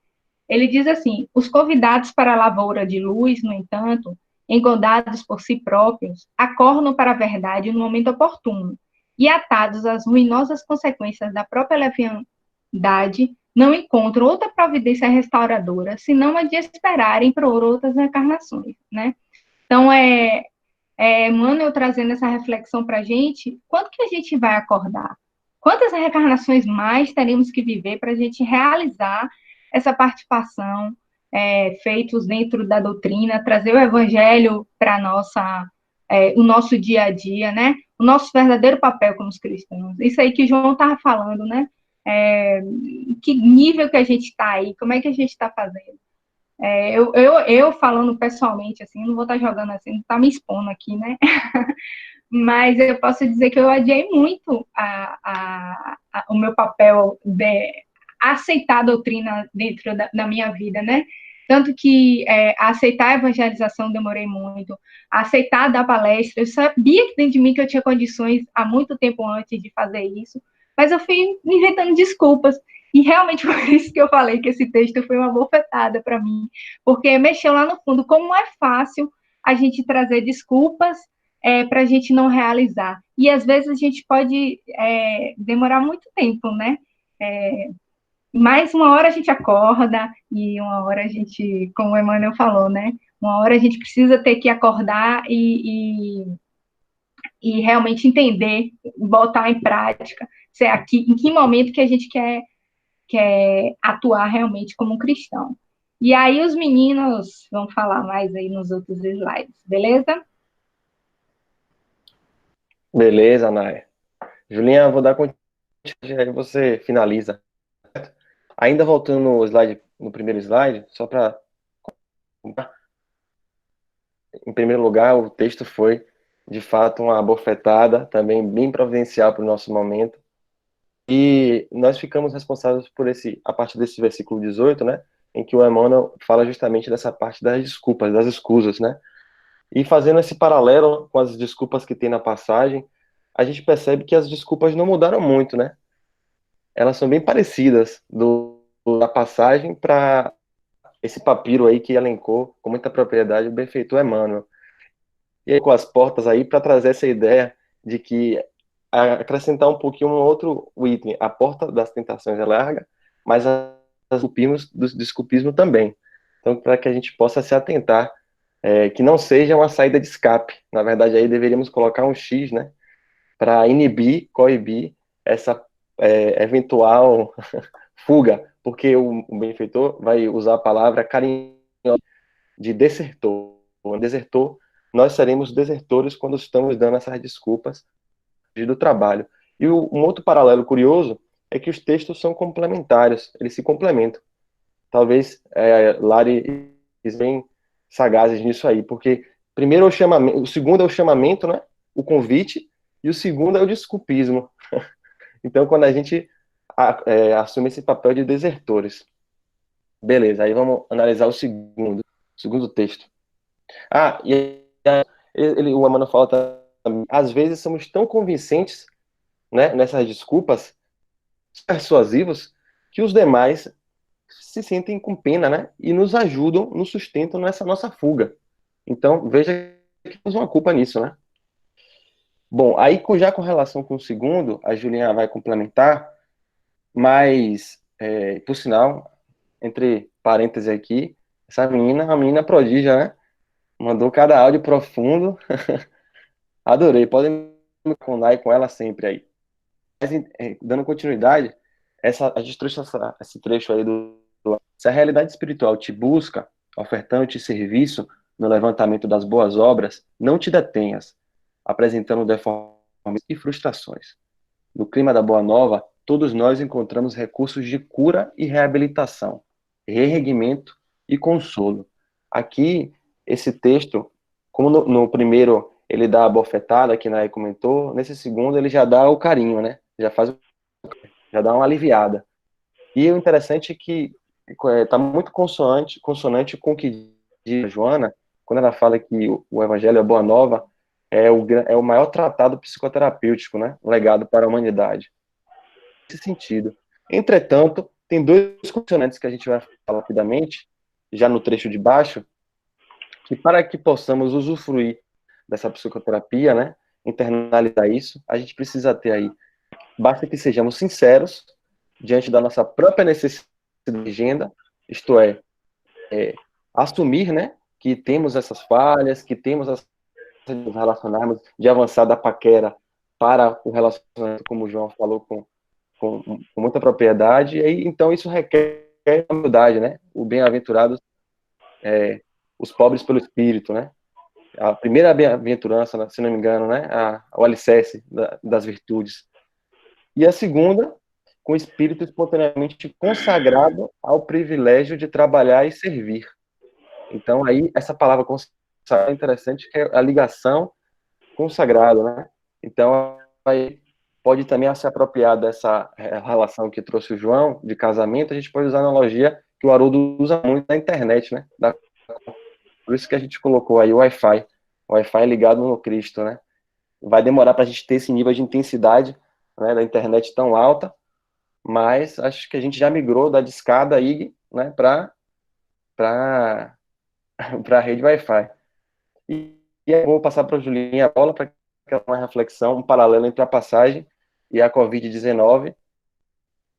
Ele diz assim: os convidados para a lavoura de luz, no entanto, engodados por si próprios, acordam para a verdade no momento oportuno, e atados às ruinosas consequências da própria leviandade, não encontram outra providência restauradora, senão a de esperarem por outras encarnações, né? Então, Emmanuel trazendo essa reflexão para a gente, quando que a gente vai acordar? Quantas reencarnações mais teremos que viver para a gente realizar essa participação, feitos dentro da doutrina, trazer o evangelho para o nosso dia a dia, né? O nosso verdadeiro papel como cristãos. Isso aí que o João estava falando, né? Que nível que a gente está aí, como é que a gente está fazendo. Eu falando pessoalmente, assim, não vou estar jogando assim, não está me expondo aqui, né? Mas eu posso dizer que eu adiei muito o meu papel de aceitar a doutrina dentro da minha vida, né? Tanto que aceitar a evangelização demorei muito, aceitar dar palestra, eu sabia que dentro de mim que eu tinha condições há muito tempo antes de fazer isso, mas eu fui inventando desculpas, e realmente por isso que eu falei que esse texto foi uma bofetada para mim, porque mexeu lá no fundo, como é fácil a gente trazer desculpas para a gente não realizar, e às vezes a gente pode demorar muito tempo, né? Mas uma hora a gente acorda, e uma hora a gente, como o Emmanuel falou, né? Uma hora a gente precisa ter que acordar e realmente entender, botar em prática, em que momento que a gente quer quer atuar realmente como um cristão. E aí os meninos vão falar mais aí nos outros slides, beleza? Beleza, Nay. Julinha, eu vou dar continuidade, aí você finaliza. Ainda voltando no primeiro slide, só para... Em primeiro lugar, o texto foi, de fato, uma bofetada, também bem providencial para o nosso momento. E nós ficamos responsáveis por a partir desse versículo 18, né, em que o Emmanuel fala justamente dessa parte das desculpas, das escusas, né? E fazendo esse paralelo com as desculpas que tem na passagem, a gente percebe que as desculpas não mudaram muito, né? Elas são bem parecidas da passagem para esse papiro aí que elencou com muita propriedade o benfeitor Emmanuel. E aí com as portas aí para trazer essa ideia de que acrescentar um pouquinho um outro item. A porta das tentações é larga, mas do desculpismo também. Então, para que a gente possa se atentar, que não seja uma saída de escape. Na verdade, aí deveríamos colocar um X, né, para inibir, coibir essa eventual fuga, porque o benfeitor vai usar a palavra carinhosa de desertor. Desertor, nós seremos desertores quando estamos dando essas desculpas do trabalho. E um outro paralelo curioso é que os textos são complementares, eles se complementam. Talvez Lari bem sagazes nisso aí, porque primeiro o segundo é o chamamento, né, o convite, e o segundo é o desculpismo. Então, quando a gente assume esse papel de desertores. Beleza, aí vamos analisar o segundo texto. O Emmanuel fala também, às vezes somos tão convincentes, né, nessas desculpas, persuasivos, que os demais se sentem com pena, né, e nos ajudam, nos sustentam nessa nossa fuga. Então, veja que temos uma culpa nisso, né? Bom, aí já com relação com o segundo, a Julinha vai complementar, mas, por sinal, entre parênteses aqui, essa menina é uma menina prodígia, né? Mandou cada áudio profundo. Adorei, podem me contar com ela sempre aí. Mas, dando continuidade, a gente trouxe esse trecho aí se a realidade espiritual te busca, ofertando-te serviço no levantamento das boas obras, não te detenhas, apresentando deformações e frustrações. No clima da Boa Nova, todos nós encontramos recursos de cura e reabilitação, reerguimento e consolo. Aqui, esse texto, como no primeiro ele dá a bofetada, que Nay comentou, nesse segundo ele já dá o carinho, né? Já dá uma aliviada. E o interessante é que está muito consonante com o que diz a Joana, quando ela fala que o Evangelho é Boa Nova, é o maior tratado psicoterapêutico, né, legado para a humanidade. Nesse sentido. Entretanto, tem dois condicionantes que a gente vai falar rapidamente, já no trecho de baixo, que para que possamos usufruir dessa psicoterapia, né, internalizar isso, a gente precisa ter aí, basta que sejamos sinceros diante da nossa própria necessidade de agenda, isto é, assumir, né, que temos essas falhas, que temos as nos relacionarmos, de avançar da paquera para o relacionamento, como o João falou, com muita propriedade, e aí, então isso requer humildade, né? O bem-aventurado, os pobres pelo espírito, né? A primeira bem-aventurança, se não me engano, né? O alicerce das virtudes. E a segunda, com o espírito espontaneamente consagrado ao privilégio de trabalhar e servir. Então, aí, essa palavra consagrado é interessante, que é a ligação consagrada, né? Então, aí pode também se apropriar dessa relação que trouxe o João, de casamento, a gente pode usar a analogia que o Haroldo usa muito na internet, né? Por isso que a gente colocou aí o Wi-Fi. O Wi-Fi ligado no Cristo, né? Vai demorar para a gente ter esse nível de intensidade, né, da internet tão alta, mas acho que a gente já migrou da discada aí, né, para a rede Wi-Fi. E eu vou passar para a Julinha a bola para que ela tenha uma reflexão, um paralelo entre a passagem e a Covid-19.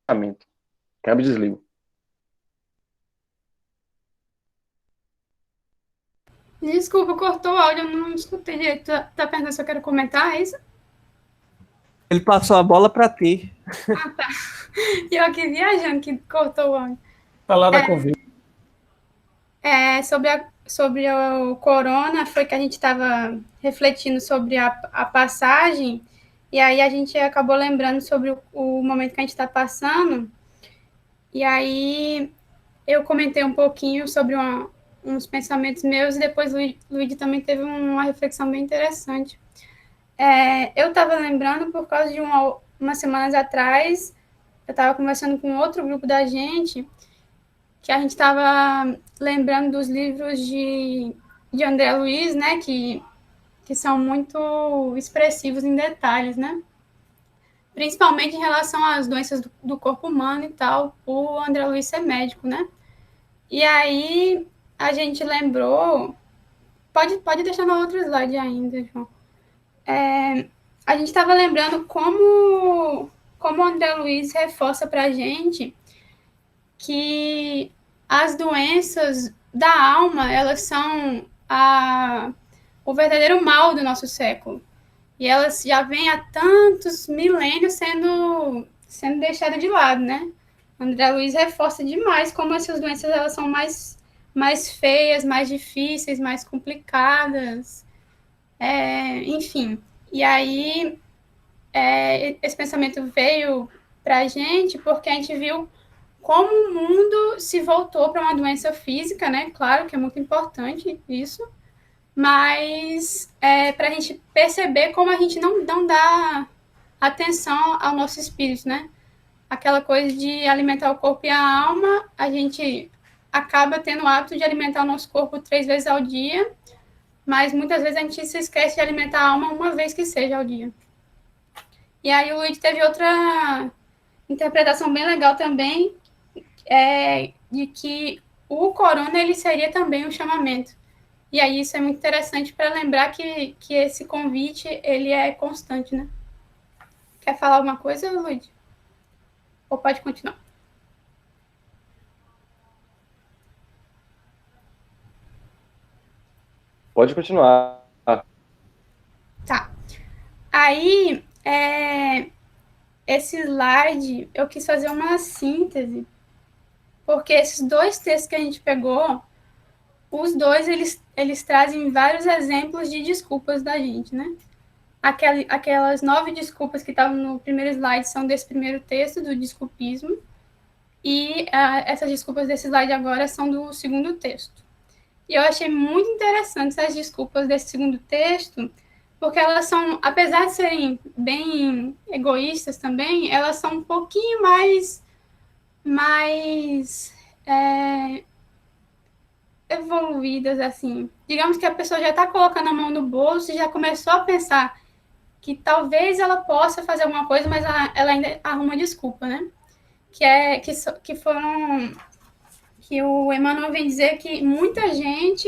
Câmbio e desligo. Desculpa, cortou o áudio, eu não escutei direito. Tá perguntando se eu quero comentar, é isso? Ele passou a bola para ti. Ah, tá. E eu aqui viajando, que cortou o áudio. Falar da Covid. Sobre o corona, foi que a gente estava refletindo sobre a passagem, e aí a gente acabou lembrando sobre o momento que a gente está passando, e aí eu comentei um pouquinho sobre uns pensamentos meus, e depois o Luigi também teve uma reflexão bem interessante. Eu estava lembrando por causa de umas semanas atrás, eu estava conversando com outro grupo da gente, que a gente estava lembrando dos livros de André Luiz, né, que são muito expressivos em detalhes, né? Principalmente em relação às doenças do corpo humano e tal, o André Luiz ser médico, né? E aí a gente lembrou, pode deixar no outro slide ainda, João. A gente estava lembrando como o André Luiz reforça para a gente que as doenças da alma, elas são o verdadeiro mal do nosso século. E elas já vêm há tantos milênios sendo deixadas de lado, né? André Luiz reforça demais como essas doenças elas são mais feias, mais difíceis, mais complicadas. Enfim. E aí, esse pensamento veio para a gente porque a gente viu como o mundo se voltou para uma doença física, né? Claro que é muito importante isso, mas para a gente perceber como a gente não dá atenção ao nosso espírito, né? Aquela coisa de alimentar o corpo e a alma, a gente acaba tendo o hábito de alimentar o nosso corpo 3 vezes ao dia, mas muitas vezes a gente se esquece de alimentar a alma uma vez que seja ao dia. E aí o Luiz teve outra interpretação bem legal também, de que o corona ele seria também um chamamento. E aí isso é muito interessante para lembrar que esse convite ele é constante, né? Quer falar alguma coisa, Luiz? Ou pode continuar? Pode continuar. Tá. Aí, esse slide, eu quis fazer uma síntese, porque esses 2 textos que a gente pegou, os 2, eles trazem vários exemplos de desculpas da gente, né? Aquelas 9 desculpas que estavam no primeiro slide são desse primeiro texto, do desculpismo, e essas desculpas desse slide agora são do segundo texto. E eu achei muito interessante essas desculpas desse segundo texto, porque elas são, apesar de serem bem egoístas também, elas são um pouquinho mais evoluídas, assim. Digamos que a pessoa já está colocando a mão no bolso e já começou a pensar que talvez ela possa fazer alguma coisa, mas ela ainda arruma desculpa, né? Que o Emmanuel vem dizer que muita gente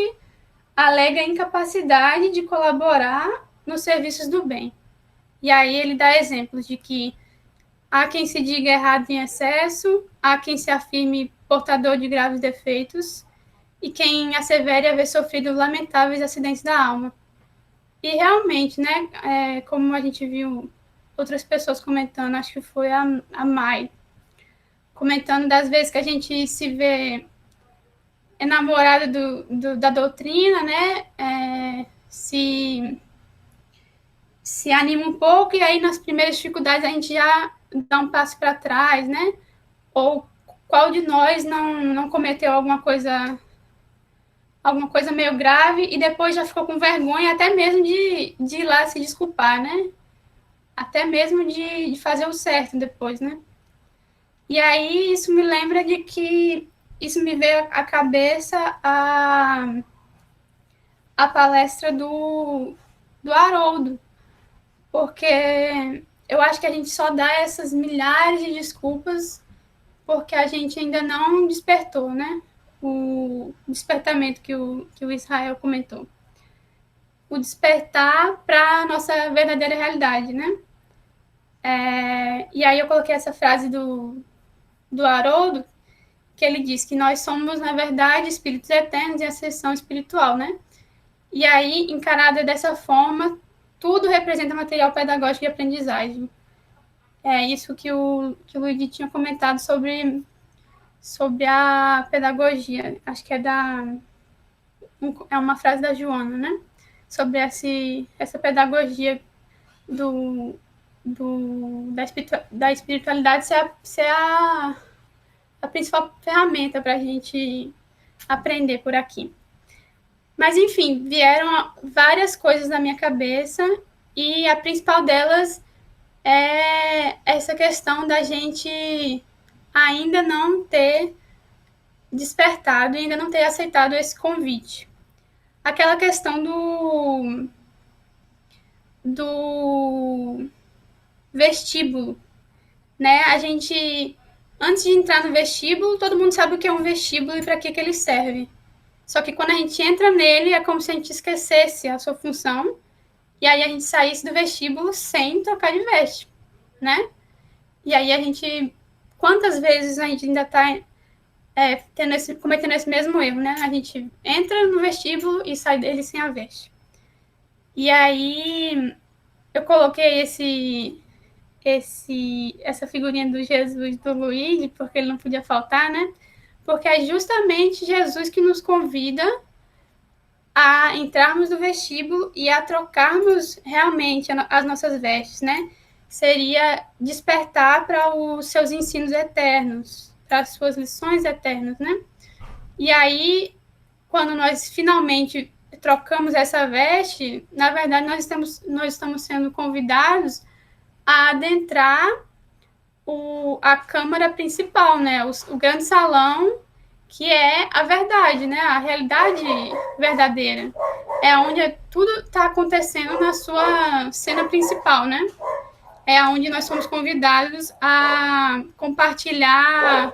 alega incapacidade de colaborar nos serviços do bem. E aí ele dá exemplos de que há quem se diga errado em excesso, há quem se afirme portador de graves defeitos e quem assevere haver sofrido lamentáveis acidentes da alma. E realmente, né, como a gente viu outras pessoas comentando, acho que foi a Mai, comentando das vezes que a gente se vê enamorado da doutrina, né, se anima um pouco e aí nas primeiras dificuldades a gente já dá um passo para trás, né? Ou qual de nós não cometeu alguma coisa meio grave e depois já ficou com vergonha até mesmo de ir lá se desculpar, né? Até mesmo de fazer o certo depois, né? E aí isso me lembra de que isso me veio à cabeça a palestra do Haroldo, porque eu acho que a gente só dá essas milhares de desculpas porque a gente ainda não despertou, né? O despertamento que o Israel comentou. O despertar para a nossa verdadeira realidade, né? E aí eu coloquei essa frase do Haroldo, que ele diz que nós somos, na verdade, espíritos eternos em ascensão espiritual, né? E aí, encarada dessa forma, tudo representa material pedagógico de aprendizagem. é isso que o Luigi tinha comentado sobre a pedagogia. Acho que é uma frase da Joana, né? Sobre essa pedagogia da espiritualidade ser a principal ferramenta para a gente aprender por aqui. Mas, enfim, vieram várias coisas na minha cabeça e a principal delas é essa questão da gente ainda não ter despertado e ainda não ter aceitado esse convite. Aquela questão do vestíbulo, né? A gente, antes de entrar no vestíbulo, todo mundo sabe o que é um vestíbulo e para que ele serve. Só que quando a gente entra nele, é como se a gente esquecesse a sua função e aí a gente saísse do vestíbulo sem trocar de veste, né? E aí a gente, quantas vezes a gente ainda está cometendo esse mesmo erro, né? A gente entra no vestíbulo e sai dele sem a veste. E aí eu coloquei essa figurinha do Jesus do Luigi, porque ele não podia faltar, né? Porque é justamente Jesus que nos convida a entrarmos no vestíbulo e a trocarmos realmente as nossas vestes, né? Seria despertar para os seus ensinos eternos, para as suas lições eternas, né? E aí, quando nós finalmente trocamos essa veste, na verdade, nós estamos sendo convidados a adentrar a câmara principal, né? O grande salão, que é a verdade, né? A realidade verdadeira. É onde tudo está acontecendo na sua cena principal, né? É onde nós somos convidados a compartilhar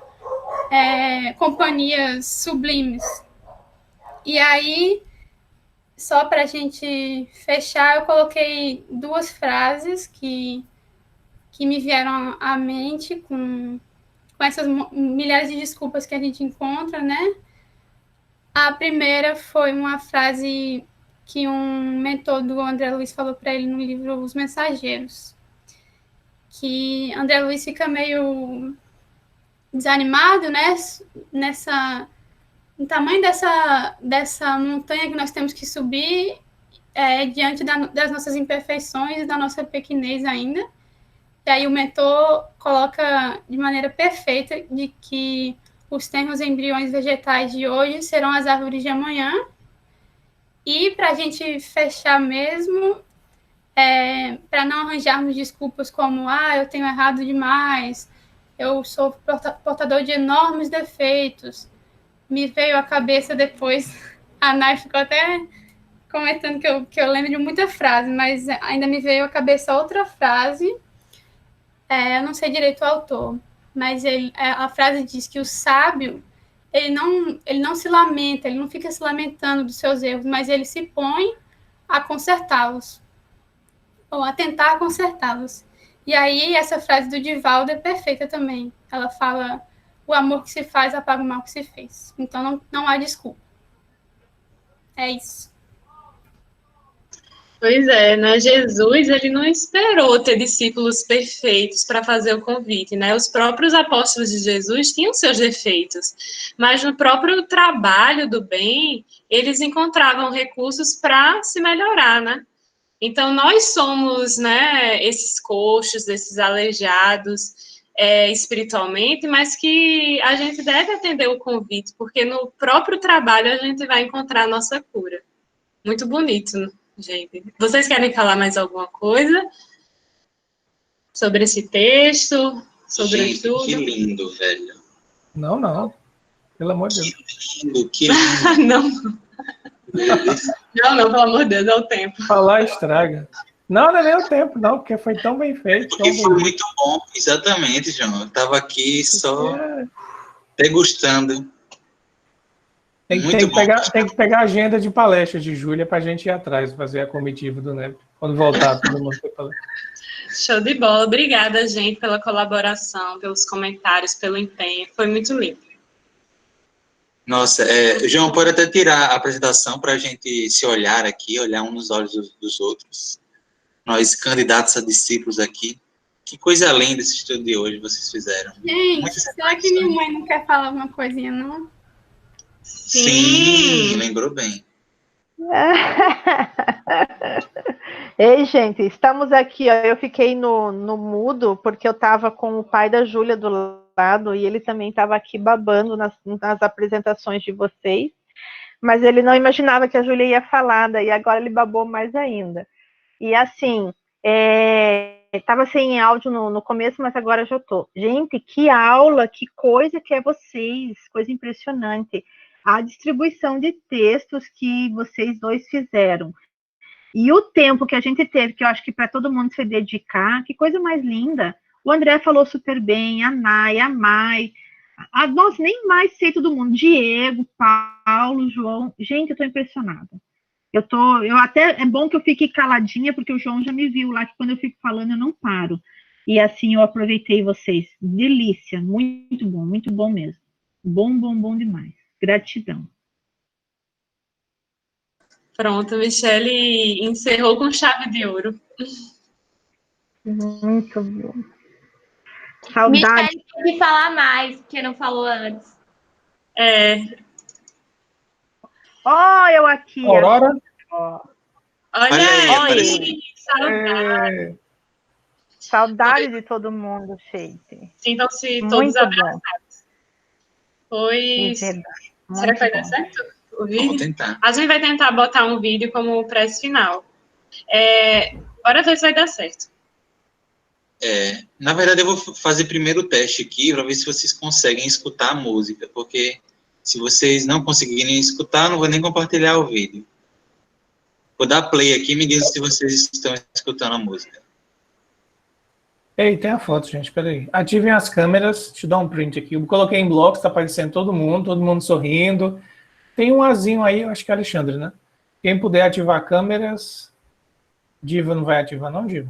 companhias sublimes. E aí, só para a gente fechar, eu coloquei 2 frases que me vieram à mente com essas milhares de desculpas que a gente encontra, né? A primeira foi uma frase que um mentor do André Luiz falou para ele no livro Os Mensageiros, que André Luiz fica meio desanimado, né? No tamanho dessa montanha que nós temos que subir diante das nossas imperfeições e da nossa pequenez ainda. E aí o mentor coloca de maneira perfeita de que os termos embriões vegetais de hoje serão as árvores de amanhã. E para a gente fechar mesmo, para não arranjarmos desculpas como eu tenho errado demais, eu sou portador de enormes defeitos, me veio à cabeça depois, a Nai ficou até comentando que eu lembro de muita frase, mas ainda me veio à cabeça outra frase. Eu não sei direito o autor, mas a frase diz que o sábio, ele não se lamenta, ele não fica se lamentando dos seus erros, mas ele se põe a consertá-los, ou a tentar consertá-los. E aí, essa frase do Divaldo é perfeita também. Ela fala, o amor que se faz apaga o mal que se fez. Então, não há desculpa. É isso. Pois é, né? Jesus, ele não esperou ter discípulos perfeitos para fazer o convite, né? Os próprios apóstolos de Jesus tinham seus defeitos, mas no próprio trabalho do bem, eles encontravam recursos para se melhorar, né? Então, nós somos, né, esses coxos, esses aleijados espiritualmente, mas que a gente deve atender o convite, porque no próprio trabalho a gente vai encontrar a nossa cura. Muito bonito, né? Gente, vocês querem falar mais alguma coisa sobre esse texto, sobre Gente, tudo? que lindo, velho. Não. Pelo amor de Deus. Que lindo. Não, pelo amor de Deus, é o tempo. Falar estraga. Não é nem o tempo, não, porque foi tão bem feito. Porque foi muito bom, exatamente, João. Eu estava aqui só degustando. Tem que pegar a agenda de palestra de Júlia para a gente ir atrás, fazer a comitiva do NEP. Quando voltar, todo mundo foi palestra. Show de bola. Obrigada, gente, pela colaboração, pelos comentários, pelo empenho. Foi muito lindo. Nossa, João, pode até tirar a apresentação para a gente se olhar aqui, olhar um nos olhos dos outros. Nós, candidatos a discípulos aqui. Que coisa linda esse estudo de hoje vocês fizeram. Gente, será que minha mãe não quer falar uma coisinha, não? Sim, lembrou bem. Ei, gente, estamos aqui, ó, eu fiquei no mudo porque eu estava com o pai da Júlia do lado e ele também estava aqui babando nas apresentações de vocês, mas ele não imaginava que a Júlia ia falar, daí agora ele babou mais ainda. E assim, estava sem áudio no começo, mas agora já estou. Gente, que aula, que coisa que é vocês, coisa impressionante. A distribuição de textos que vocês dois fizeram. E o tempo que a gente teve, que eu acho que para todo mundo se dedicar, que coisa mais linda. O André falou super bem, a Nay, a Mai, nossa, nem mais sei todo mundo, Diego, Paulo, João. Gente, eu estou impressionada. Eu até, é bom que eu fique caladinha, porque o João já me viu lá, que quando eu fico falando eu não paro. E assim eu aproveitei vocês. Delícia, muito bom mesmo. Bom demais. Gratidão. Pronto, Michele encerrou com chave de ouro. Muito bom. Saudade. Michele tem que falar mais, porque não falou antes. Ó, eu aqui. Aurora? Olha aí. Saudade. Saudade de todo mundo, gente. Sintam-se Muito todos bom. abraçados. Pois. Será que vai dar certo o vídeo? Vamos tentar. A gente vai tentar botar um vídeo como prece final. Bora ver se vai dar certo. Na verdade, eu vou fazer primeiro o teste aqui para ver se vocês conseguem escutar a música, porque se vocês não conseguirem escutar, não vou nem compartilhar o vídeo. Vou dar play aqui e me diz se vocês estão escutando a música. Ei, tem a foto, gente, peraí. Ativem as câmeras, deixa eu dar um print aqui. Eu coloquei em blocos, tá aparecendo todo mundo sorrindo. Tem um azinho aí, eu acho que é Alexandre, né? Quem puder ativar câmeras... Diva não vai ativar não, Diva?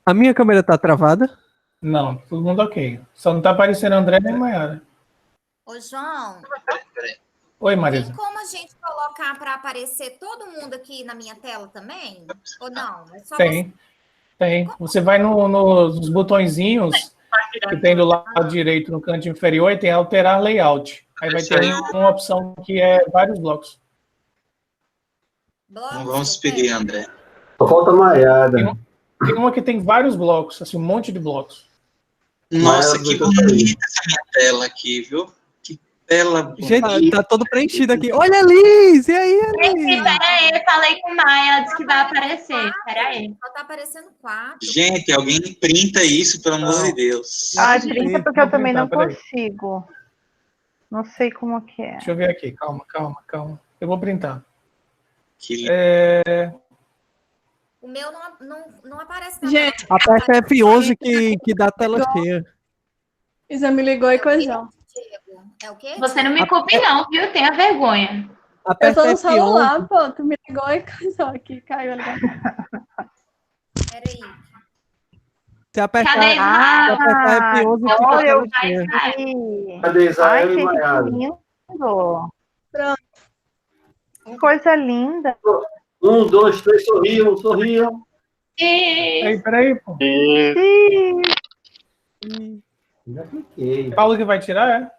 A minha câmera tá travada? Não, todo mundo ok. Só não tá aparecendo André nem Maiara. Ô, João. Oi, Marisa. Tem como a gente colocar para aparecer todo mundo aqui na minha tela também? Ou não? É só Tem. Você vai nos botõezinhos que tem do lado direito no canto inferior e tem alterar layout. Aí vai ter uma opção que é vários blocos. Não vamos pedir, André. Só falta Maiada. Tem uma que tem vários blocos, assim, um monte de blocos. Nossa, que bonita essa minha tela aqui, viu? Que tela bonita. Gente, tá todo preenchido aqui. Olha, Liz! E aí, Liz? Peraí, eu falei com Maia, ela disse que vai aparecer. Peraí. Só tá aparecendo 4. Gente, alguém printa isso, pelo amor de Deus. Printa porque eu também não consigo. Não sei como que é. Deixa eu ver aqui, calma. Eu vou printar. O meu não aparece na Gente, aperta F11 que dá tela cheia. Isa me ligou e coisou. É o quê? Você não me culpe não, viu? Tenha vergonha. Eu tô no celular, pô. Tu me ligou e coisou aqui. Caiu a ligação. Peraí. Se apertar, Cadê apertar F11 fica Olha, eu tela cheia. vi. Cadê Israel e Ai, Maiara? gente, que lindo. Pronto. Que coisa linda. 1, 2, 3, sorriam. Peraí, pô. Já cliquei. Paulo que vai tirar, é?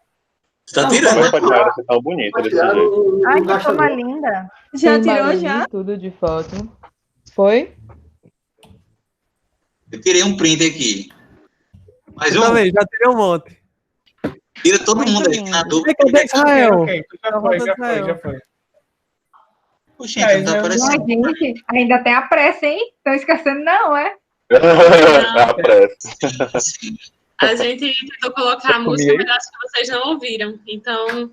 Tá tirando. Opa, Tiara, você tá bonita desse jeito. Ai, que forma linda. Já Sim, tirou, Maria, já? Tudo de foto. Foi? Eu tirei um print aqui. Mais Eu um? também, já tirei um monte. Tira todo Muito mundo aí, lindo. na dúvida. Cadê Israel? Ok, já foi. Poxa, então tá aparecendo. Mas, gente, ainda tem a pressa, hein? Estão esquecendo, não, é? A pressa. Sim. A gente tentou colocar a música, mas acho que vocês não ouviram. Então,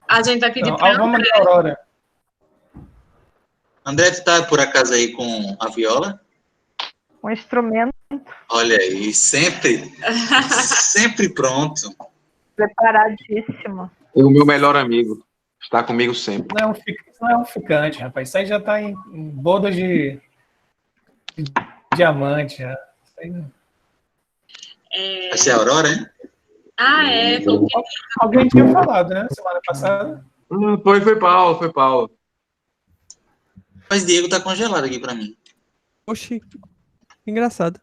a gente vai pedir para vamos André. de Aurora. André, tu tá por acaso aí com a viola? Um instrumento Olha aí, sempre pronto. preparadíssimo. O meu melhor amigo está comigo sempre. Não é um ficante, rapaz. Isso aí já tá em boda de diamante. Já. Isso aí não... Vai ser a Aurora, hein? Alguém tinha falado, né? Semana passada. Foi Paulo. Mas Diego tá congelado aqui pra mim. Oxi, engraçado.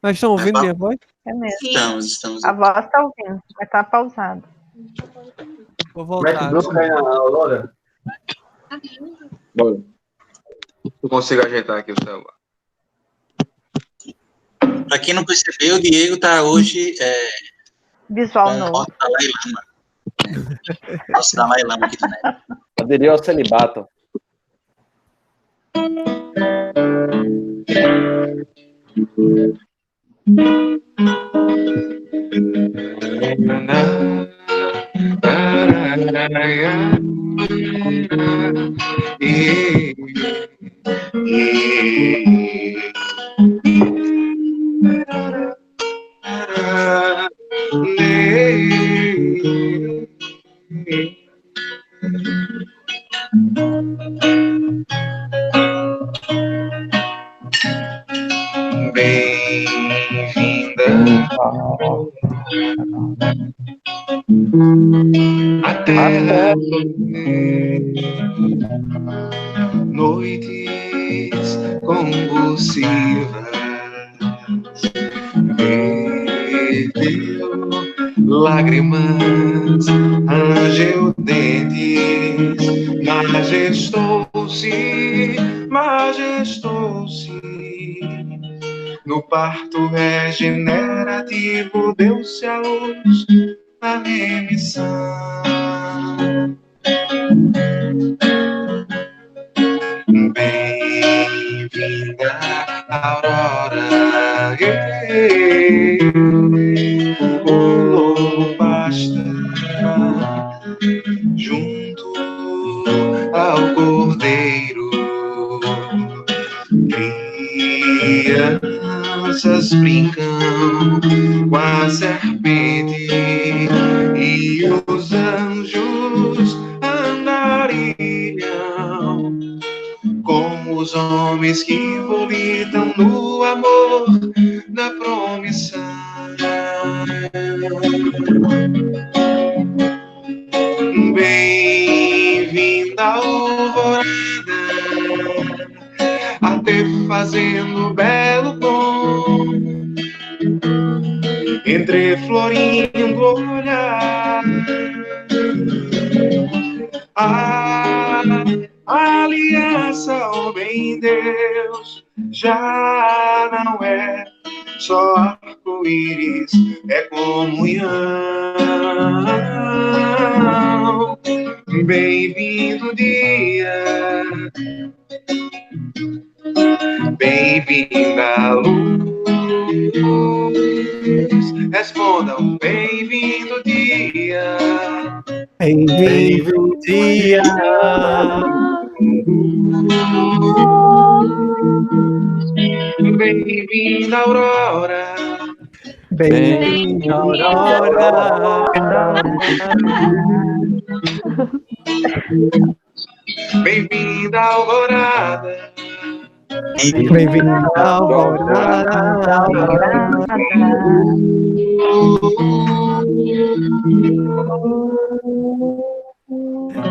Mas estão ouvindo minha voz? É mesmo. Estamos. A voz está ouvindo, mas está pausado. Vou Mete voltar. bronca aí na Aurora. Bora. Eu consigo ajeitar aqui o celular. Para quem não percebeu, o Diego está hoje Visual com novo. o Dalai Lama. Nosso Dalai Lama aqui também. Aderiu ao celibato. Até noites convulsivas, verteu lágrimas, rangeu dentes, majestou-se, no parto regenerativo deu-se a luz na remissão. Bem-vinda, Aurora, o lobo pasta junto ao cordeiro. Crianças brincam com a serpente e os anjos andarilham com os homens que volitam no amor da promissão. Bem-vinda, alvorada, até fazendo belo tom, entre florindo olhar. A aliança, ó bem Deus, já não é só arco-íris, é comunhão. Bem-vindo dia, bem-vinda luz, respondam, bem-vindo dia, bem-vindo dia, bem-vinda aurora, bem-vinda aurora, bem-vinda alvorada, bem-vinda alvorada.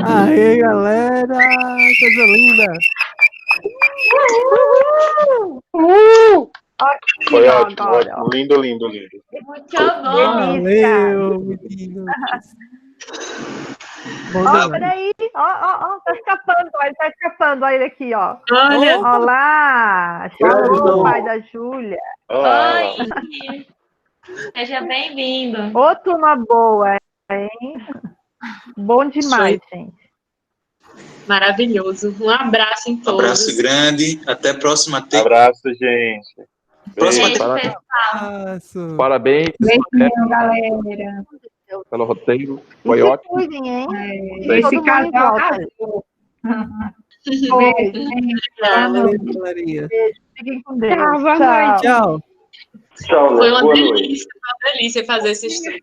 Aê, galera, coisa linda. Foi ótimo. Lindo. Muito bom. Valeu, menino. Ó, peraí, ó, tá escapando, olha ele aqui, ó. Olha. Olá, chegou o pai da Júlia. Oi, seja bem-vindo. Ô, turma boa, hein? Bom demais, gente. Maravilhoso. Um abraço em todos. Abraço grande. Até a próxima terça. Abraço, gente. Próxima Abraço. Parabéns, Beijinho, galera. pelo roteiro. Foi ótimo. Cuidem, hein? Esse casal casou. Valeu, galerinha. Fiquem com Deus. Tchau, boa noite. Tchau. Tchau, Foi uma boa noite. delícia fazer esse estudo.